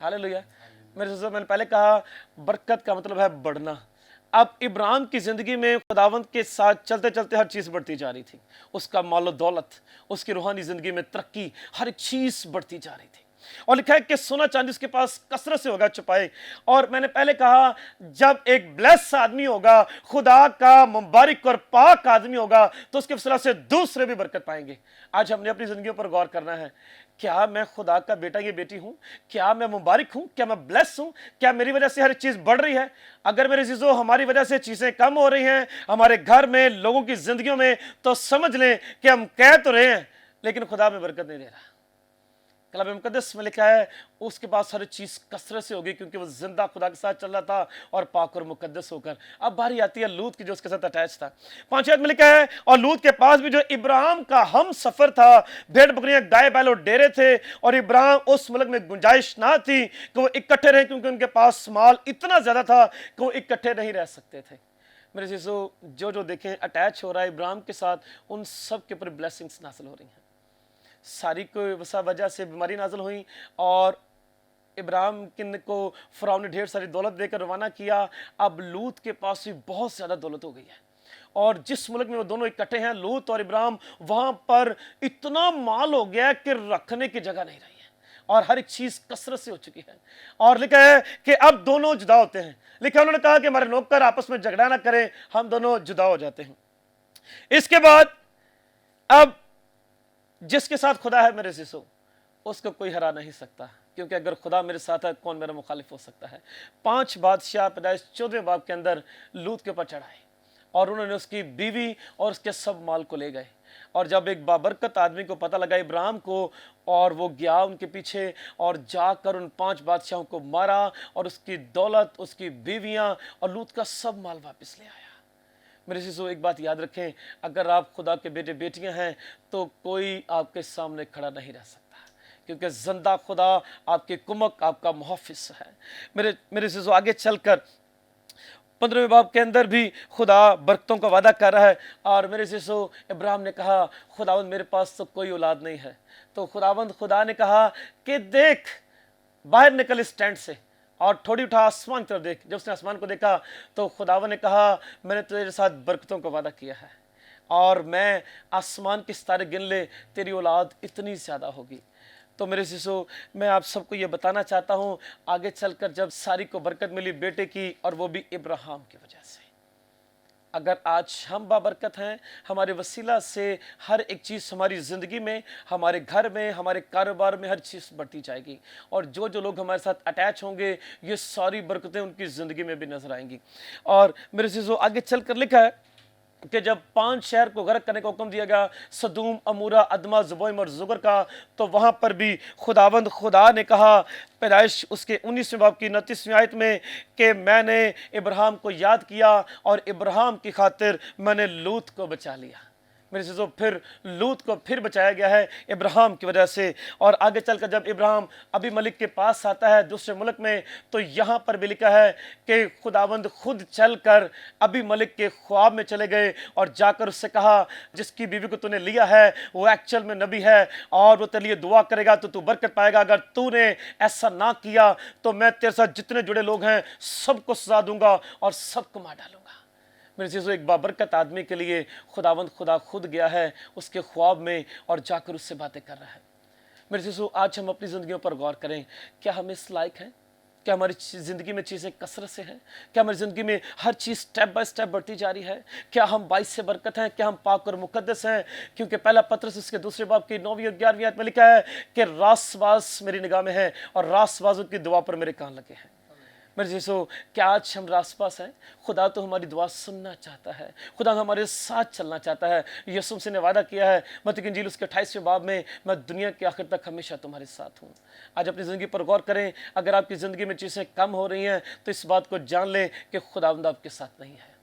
हालेलुया। मेरे दोस्तों, मैंने पहले कहा बरकत का मतलब है बढ़ना। अब इब्राहिम की ज़िंदगी में खुदावंद के साथ चलते चलते हर चीज़ बढ़ती जा रही थी, उसका मालो दौलत, उसकी रूहानी ज़िंदगी में तरक्की, हर एक चीज़ बढ़ती जा रही थी। और लिखा है कि सोना चांदी उसके पास कसरत से होगा छुपाए। और मैंने पहले कहा जब एक ब्लेस आदमी होगा, खुदा का मुबारक और पाक आदमी होगा, तो उसके वसीला से दूसरे भी बरकत पाएंगे। आज हमने अपनी ज़िंदगी पर गौर करना है, क्या मैं खुदा का बेटा ये बेटी हूँ? क्या मैं मुबारक हूँ? क्या मैं ब्लेस हूँ? क्या मेरी वजह से हर चीज़ बढ़ रही है? अगर मेरे जीजो हमारी वजह से चीज़ें कम हो रही हैं हमारे घर में, लोगों की ज़िंदगियों में, तो समझ लें कि हम कह तो रहे हैं लेकिन खुदा में बरकत नहीं दे रहा। कलाम मुकद्दस में लिखा है उसके पास हर चीज़ कसरत से होगी, क्योंकि वो जिंदा खुदा के साथ चल रहा था और पाक और मुकद्दस होकर। अब बारी आती है लूत की, जो उसके साथ अटैच था। 5 आयत में लिखा है और लूत के पास भी जो इब्राहिम का हम सफ़र था, भेड़ बकरियां, गाय बैल और डेरे थे, और इब्राहिम उस मुल्क में गुंजाइश ना थी कि वो इकट्ठे रहे, क्योंकि उनके पास माल इतना ज़्यादा था कि वो इकट्ठे नहीं रह सकते थे। मेरे जीजो, जो देखें अटैच हो रहा है इब्राहिम के साथ, उन सब के ऊपर ब्लेसिंग्स नाजिल हो रही हैं। सारी को वजह से बीमारी नाजिल हुई और इब्राहिम को फ़िरौन ने ढेर सारी दौलत देकर रवाना किया। अब लूत के पास भी बहुत ज़्यादा दौलत हो गई है, और जिस मुल्क में वो दोनों इकट्ठे हैं, लूत और इब्राहिम, वहाँ पर इतना माल हो गया कि रखने की जगह नहीं रही है और हर एक चीज़ कसरत से हो चुकी है। और लिखा है कि अब दोनों जुदा होते हैं। लिखा उन्होंने कहा कि हमारे नौकर आपस में झगड़ा ना करें, हम दोनों जुदा हो जाते हैं। इसके बाद अब जिसके साथ खुदा है मेरे सिसो, उसको कोई हरा नहीं सकता, क्योंकि अगर खुदा मेरे साथ है कौन मेरा मुखालिफ हो सकता है। 5 बादशाह पैदाइश 14वें बाब के अंदर लूत के ऊपर चढ़ाए और उन्होंने उसकी बीवी और उसके सब माल को ले गए। और जब एक बाबरकत आदमी को पता लगा इब्राहिम को, और वो गया उनके पीछे और जाकर उन 5 बादशाहों को मारा और उसकी दौलत, उसकी बीवियां और लूत का सब माल वापस ले आया। मेरे सिसो, एक बात याद रखें, अगर आप खुदा के बेटे बेटियां हैं तो कोई आपके सामने खड़ा नहीं रह सकता, क्योंकि जिंदा खुदा आपके कुमक, आपका मुहाफिज है। मेरे सिसो, आगे चलकर 15वें बाब के अंदर भी खुदा बरकतों का वादा कर रहा है। और मेरे सिसो, इब्राहिम ने कहा खुदावंद मेरे पास तो कोई औलाद नहीं है, तो खुदा ने कहा कि देख बाहर निकल इस टेंट से और थोड़ी उठा आसमान की तरफ देख। जब उसने आसमान को देखा तो खुदावन ने कहा मैंने तेरे साथ बरकतों का वादा किया है और मैं आसमान के सितारे गिन ले, तेरी औलाद इतनी ज़्यादा होगी। तो मेरे शिशु, मैं आप सबको ये बताना चाहता हूँ, आगे चलकर जब सारी को बरकत मिली बेटे की, और वो भी इब्राहिम की वजह से, अगर आज हम बाबरकत हैं, हमारे वसीला से हर एक चीज़ हमारी ज़िंदगी में, हमारे घर में, हमारे कारोबार में हर चीज़ बढ़ती जाएगी। और जो जो लोग हमारे साथ अटैच होंगे, ये सारी बरकतें उनकी ज़िंदगी में भी नजर आएंगी। और मेरे चीज़ों, आगे चल कर लिखा है कि जब 5 शहर को गर्क करने का हुक्म दिया गया, सदूम, अमूरा, अदमा, ज़ुबोइम और ज़ुगर का, तो वहाँ पर भी खुदावंद खुदा ने कहा, पैदाइश उसके 19वें बाब की 29वीं आयत में, कि मैंने इब्राहिम को याद किया और इब्राहिम की खातिर मैंने लूत को बचा लिया। मेरे चीज़ों फिर लूत को फिर बचाया गया है इब्राहिम की वजह से। और आगे चलकर जब इब्राहिम अबी मलिक के पास आता है दूसरे मुल्क में, तो यहाँ पर भी लिखा है कि खुदावंद खुद चलकर अबी मलिक के ख्वाब में चले गए और जाकर उससे कहा जिसकी बीवी को तूने लिया है वो एक्चुअल में नबी है और वो तेरे लिए दुआ करेगा तो तू बरकत पाएगा। अगर तूने ऐसा ना किया तो मैं तेरे साथ जितने जुड़े लोग हैं सबको सजा दूंगा और सबको मार डालूंगा। मेरे चीज़ों एक बाबरकत आदमी के लिए खुदावंद खुदा खुद गया है उसके ख्वाब में और जाकर उससे बातें कर रहा है। मेरे चीज़ों आज हम अपनी ज़िंदगियों पर गौर करें, क्या हम इस लायक हैं? क्या हमारी ज़िंदगी में चीज़ें कसरत से हैं? क्या हमारी ज़िंदगी में हर चीज़ स्टेप बाय स्टेप बढ़ती जा रही है? क्या हम 22 से बरकत हैं? क्या हम पाक और मुकद्दस हैं? क्योंकि पहला पत्रस उसके दूसरे बाब की 9वीं और 11वीं आयत में लिखा है कि रासबाज मेरी निगाह में है और रासबाजों की दुआ पर मेरे कान लगे हैं। मेरे चीज़ों क्या आज हम रासपास हैं? खुदा तो हमारी दुआ सुनना चाहता है, खुदा हमारे साथ चलना चाहता है। यीशु मसीह ने वादा किया है मत्ती की इंजील उसके 28वें बाब में, मैं दुनिया के आखिर तक हमेशा तुम्हारे साथ हूँ। आज अपनी ज़िंदगी पर गौर करें, अगर आपकी ज़िंदगी में चीज़ें कम हो रही हैं तो इस बात को जान लें कि खुदावंद आपके साथ नहीं है।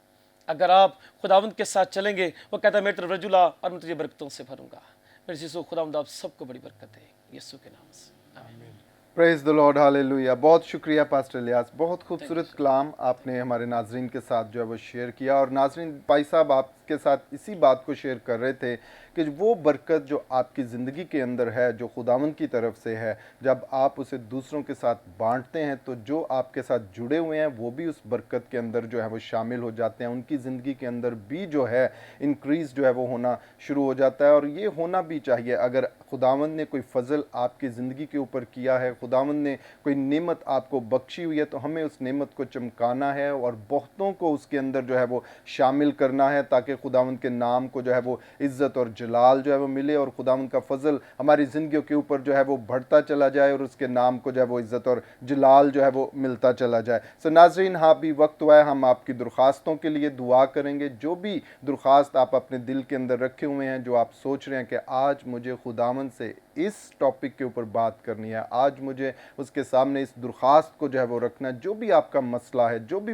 अगर आप खुदावंद के साथ चलेंगे, वो कहता है मेरी तरफ रजुला और मैं तुझे बरकतों से भरूंगा। मेरे चीज़ों खुदावंद आप सबको बड़ी बरकत दे यीशु के नाम से, आमीन। Praise the Lord, hallelujah. बहुत शुक्रिया पास्टर इलियास, बहुत खूबसूरत कलाम आपने हमारे नाजरीन के साथ जो है वो शेयर किया। और नाजरीन भाई साहब आपके साथ इसी बात को शेयर कर रहे थे कि वो बरकत जो आपकी ज़िंदगी के अंदर है, जो खुदावंद की तरफ से है, जब आप उसे दूसरों के साथ बांटते हैं तो जो आपके साथ जुड़े हुए हैं वो भी उस बरकत के अंदर जो है वो शामिल हो जाते हैं। उनकी ज़िंदगी के अंदर भी जो है इंक्रीज़ जो है वो होना शुरू हो जाता है। और ये होना भी चाहिए। अगर खुदावंद ने कोई फ़ज़ल आपकी ज़िंदगी के ऊपर किया है, खुदावंद ने कोई नेमत आपको बख्शी हुई है, तो हमें उस नेमत को चमकाना है और बहुतों को उसके अंदर जो है वो शामिल करना है, ताकि खुदावंद के नाम को जो है वो इज़्ज़त और जलाल जो है वो मिले और खुदावंद का फजल हमारी ज़िंदगियों के ऊपर जो है वो बढ़ता चला जाए और उसके नाम को जो है वो इज़्ज़त और जलाल जो है वो मिलता चला जाए। सो नाज़रीन, हाँ भी वक्त हुआ है, हम आपकी दरख्वास्तों के लिए दुआ करेंगे। जो भी दरख्वास्त आप अपने दिल के अंदर रखे हुए हैं, जो आप सोच रहे हैं कि आज मुझे खुदावंद से इस टॉपिक के ऊपर बात करनी है, आज मुझे उसके सामने इस दरख्वास्त को जो है वो रखना है, जो भी आपका मसला है, जो भी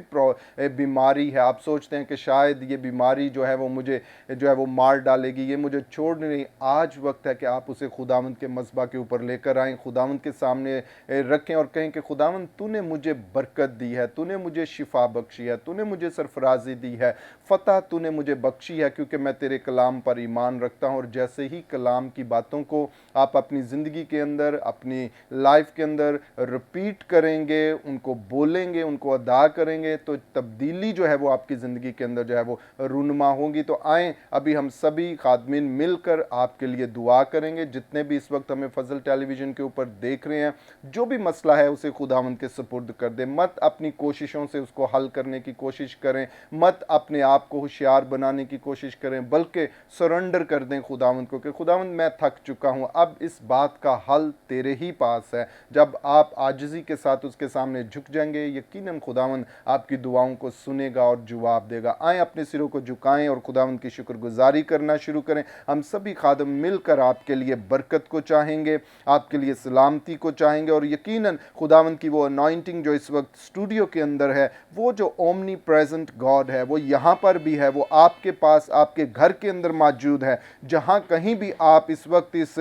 बीमारी है, आप सोचते हैं कि शायद ये बीमारी जो है वो मुझे जो है वो मार डालेगी, ये मुझे छोड़ नहीं, आज वक्त है कि आप उसे खुदावंद के मसबा के ऊपर लेकर आएँ, खुदावंद के सामने रखें और कहें कि खुदावंद तूने मुझे बरकत दी है, तूने मुझे शिफा बख्शी है, तूने मुझे सरफराजी दी है, फ़तह तूने मुझे बख्शी है, क्योंकि मैं तेरे कलाम पर ईमान रखता हूँ। और जैसे ही कलाम की बातों को आप अपनी ज़िंदगी के अंदर, अपनी लाइफ के अंदर रिपीट करेंगे, उनको बोलेंगे, उनको अदा करेंगे, तो तब्दीली जो है वो आपकी ज़िंदगी के अंदर जो है वो रूनुमा होगी। तो आएँ अभी हम सभी खादमीन मिलकर आपके लिए दुआ करेंगे। जितने भी इस वक्त हमें फजल टेलीविज़न के ऊपर देख रहे हैं, जो भी मसला है उसे खुदावंद के सुपुर्द कर दें। मत अपनी कोशिशों से उसको हल करने की कोशिश करें, मत अपने आप को होशियार बनाने की कोशिश करें, बल्कि सरेंडर कर दें खुदावंद को कि खुदावंद मैं थक चुका हूँ, अब इस बात का हल तेरे ही पास है। जब आप आजिज़ी के साथ उसके सामने झुक जाएंगे, यकीनन खुदावंद आपकी दुआओं को सुनेगा और जवाब देगा। आएँ अपने सिरों को झुकाएं और खुदावंद की शुक्रगुजारी करना शुरू करें। हम सभी खादम मिलकर आपके लिए बरकत को चाहेंगे, आपके लिए सलामती को चाहेंगे और यकीनन खुदावंद की वो अनॉइंटिंग जो इस वक्त स्टूडियो के अंदर है, वो जो ओमनी प्रेजेंट गॉड है, वो यहाँ पर भी है, वो आपके पास, आपके घर के अंदर मौजूद है। जहाँ कहीं भी आप इस वक्त इस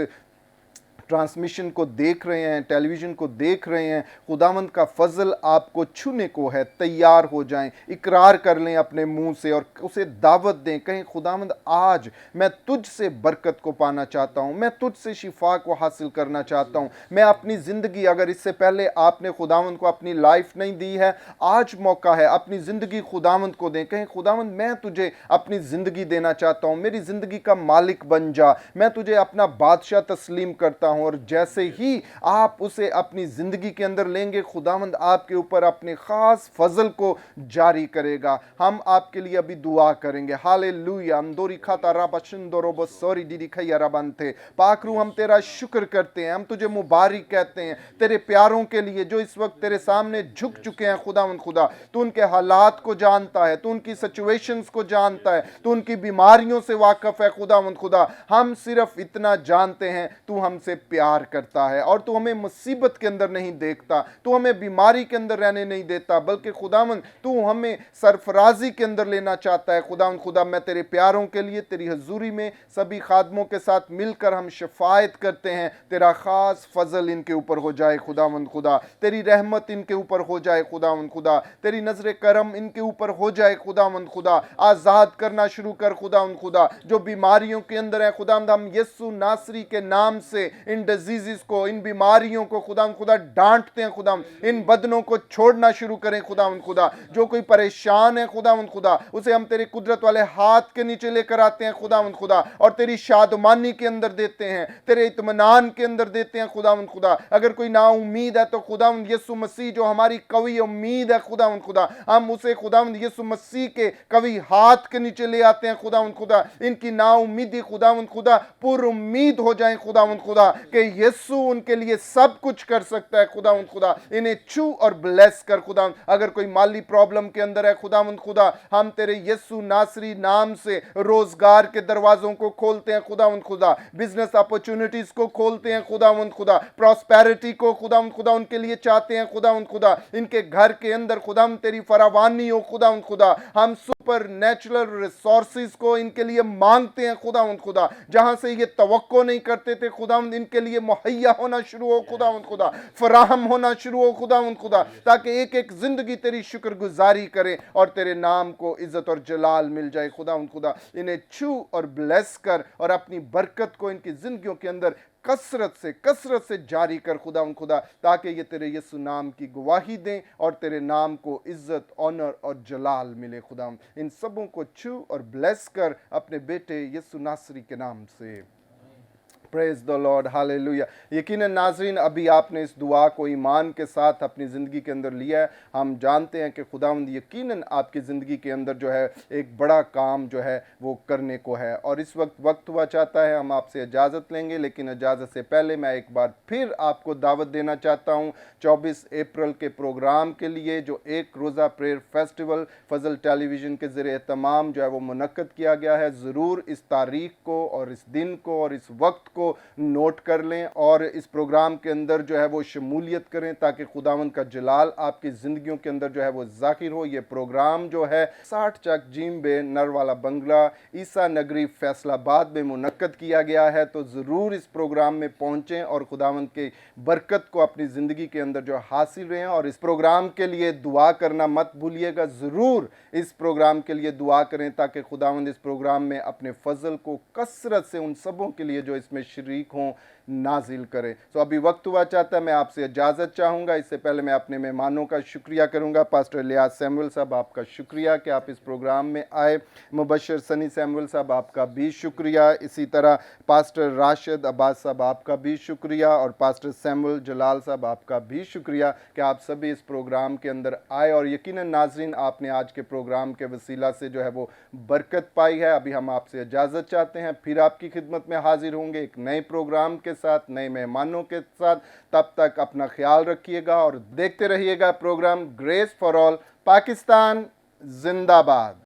ट्रांसमिशन को देख रहे हैं, टेलीविज़न को देख रहे हैं, खुदावंद का फजल आपको छूने को है। तैयार हो जाएं, इकरार कर लें अपने मुंह से और उसे दावत दें, कहें खुदावंद आज मैं तुझ से बरकत को पाना चाहता हूं, मैं तुझ से शिफा को हासिल करना चाहता हूं। मैं अपनी ज़िंदगी, अगर इससे पहले आपने खुदावंद को अपनी लाइफ नहीं दी है, आज मौका है अपनी ज़िंदगी खुदावंद को दें। कहें खुदावंद मैं तुझे अपनी ज़िंदगी देना चाहता हूं, मेरी ज़िंदगी का मालिक बन जा, मैं तुझे अपना बादशाह तस्लीम करता हूं। और जैसे ही आप उसे अपनी ज़िंदगी के अंदर लेंगे, खुदावंद आपके ऊपर अपने ख़ास फजल को जारी करेगा। हम आपके लिए अभी दुआ करेंगे। हालेलुया। अंदोरी खाता राबशिंदोरो बसोरी दीदी खैया रबंते। पाक रूह, हम तेरा शुक्र करते हैं, हम तुझे मुबारक कहते हैं तेरे प्यारों के लिए जो इस वक्त तेरे सामने झुक चुके हैं। खुदावंद खुदा, तू उनके हालात को जानता है, तू उनकी सिचुएशंस को जानता है, तू उनकी बीमारियों से वाकिफ है। खुदावंद खुदा, हम सिर्फ इतना जानते हैं, तू हमसे प्यार करता है और तू हमें मुसीबत के अंदर नहीं देखता, तू हमें बीमारी के अंदर रहने नहीं देता, बल्कि खुदावंद तू हमें सरफराजी के अंदर लेना चाहता है। खुदावंद खुदा मैं तेरे प्यारों के लिए तेरी हजूरी में सभी खादमों के साथ मिलकर हम शफायत करते हैं, तेरा खास फजल इनके ऊपर हो जाए खुदावंद खुदा, तेरी रहमत इनके ऊपर हो जाए खुदावंद खुदा, तेरी नजर करम इनके ऊपर हो जाए खुदावंद खुदा। आज़ाद करना शुरू कर खुदावंद खुदा, जो बीमारियों के अंदर है खुदावंद, हम यीशु नासरी के नाम से इन डिजीजेस को, इन बीमारियों को खुदावंद खुदा डांटते हैं खुदावंद, इन बदनों को छोड़ना शुरू करें खुदावंद खुदा। जो कोई परेशान है खुदावंद खुदा, उसे हम तेरे कुदरत वाले हाथ के नीचे लेकर आते हैं खुदावंद खुदा, और तेरी शादमानी के अंदर देते हैं, तेरे इत्मीनान के अंदर देते हैं खुदावंद खुदा। अगर कोई ना उम्मीद है तो खुदावंद यीशु मसीह जो हमारी कवी उम्मीद है खुदावंद खुदा, हम उसे खुदावंद यीशु मसीह के कवी हाथ के नीचे ले आते हैं खुदावंद खुदा। इनकी ना उम्मीदी खुदावंद खुदा पुर उम्मीद हो जाए खुदावंद खुदा कि यीशु उनके लिए सब कुछ कर सकता है खुदावंद खुदा। इन्हें छू और ब्लेस कर खुदावंद। अगर कोई माली प्रॉब्लम के अंदर है खुदावंद खुदा, हम तेरे यीशु नासरी नाम से रोजगार के दरवाजों को खोलते हैं खुदावंद खुदा, बिजनेस अपॉर्चुनिटीज को खोलते हैं खुदावंद खुदा, प्रॉस्पेरिटी को खुदावंद खुदा उनके लिए चाहते हैं खुदावंद खुदा। इनके घर के अंदर खुदावंद तेरी फरावानी हो खुदावंद खुदा। हम सुपर नेचुरल रिसोर्सेज को इनके लिए मांगते हैं खुदावंद खुदा, जहां से ये तवक्को नहीं करते थे खुदावंद इनके लिए मुहैया होना शुरू हो खुदावंद खुदा, फराहम होना शुरू हो खुदावंद खुदा, ताकि एक एक जिंदगी तेरी शुक्रगुजारी करे और तेरे नाम को इज्जत और जलाल मिल जाए खुदावंद खुदा। इन्हें छू और ब्लेस कर और अपनी बरकत को इनकी जिंदगियों के अंदर कसरत से जारी कर खुदावंद खुदा, ताकि ये तेरे यीशु नाम की गवाही दें और तेरे नाम को इज्जत, ऑनर और जलाल मिले खुदावंद। इन सबों को छू और ब्लेस कर अपने बेटे यीशु नासरी के नाम से। Praise the Lord, hallelujah. यकीनन नाज़रीन, अभी आपने इस दुआ को ईमान के साथ अपनी ज़िंदगी के अंदर लिया है। हम जानते हैं कि खुदावंद यकीनन आपकी ज़िंदगी के अंदर जो है एक बड़ा काम जो है वो करने को है, और इस वक्त हुआ चाहता है हम आपसे इजाज़त लेंगे, लेकिन इजाज़त से पहले मैं एक बार फिर आपको दावत देना चाहता हूँ 24 अप्रैल के प्रोग्राम के लिए, जो एक रोज़ा प्रेयर फेस्टिवल फजल टेलीविज़न के ज़रिए तमाम जो है वो मुनक्कद किया गया है। ज़रूर इस तारीख को और इस दिन को और इस वक्त को नोट कर लें और इस प्रोग्राम के अंदर जो है वो शमूलियत करें, ताकि खुदावंद का जलाल आपकी ज़िंदगियों के अंदर जो है वो ज़ाहिर हो। ये प्रोग्राम जो है 60 चक जीम बे नरवाला बंगला ईसा नगरी फैसलाबाद में मुनक्कद किया गया है। तो ज़रूर इस प्रोग्राम में पहुँचें और खुदावंद की बरकत को अपनी ज़िंदगी के अंदर जो हासिल रहें, और इस प्रोग्राम के लिए दुआ करना मत भूलिएगा। ज़रूर इस प्रोग्राम के लिए दुआ करें, ताकि खुदावंद इस प्रोग्राम में अपने फजल को कसरत से उन सबों के लिए जो इसमें शरीक हों नाजिल करें। तो अभी वक्त हुआ चाहता है मैं आपसे इजाज़त चाहूँगा। इससे पहले मैं अपने मेहमानों का शुक्रिया करूँगा। पास्टर इलियास सैमुअल साहब, आपका शुक्रिया कि आप इस प्रोग्राम में आए। मुबशर सनी सैमुअल साहब, आपका भी शुक्रिया। इसी तरह पास्टर राशिद अब्बास साहब, आपका भी शुक्रिया, और पास्टर सैमुअल जलाल साहब, आपका भी शुक्रिया कि आप सभी इस प्रोग्राम के अंदर आए, और यकीनन नाज़रीन आपने आज के प्रोग्राम के वसीला से जो है वो बरकत पाई है। अभी हम आपसे इजाज़त चाहते हैं, फिर आपकी खिदमत में हाजिर होंगे एक नए प्रोग्राम के साथ, नए मेहमानों के साथ। तब तक अपना ख्याल रखिएगा और देखते रहिएगा programme Grace for All. Pakistan जिंदाबाद।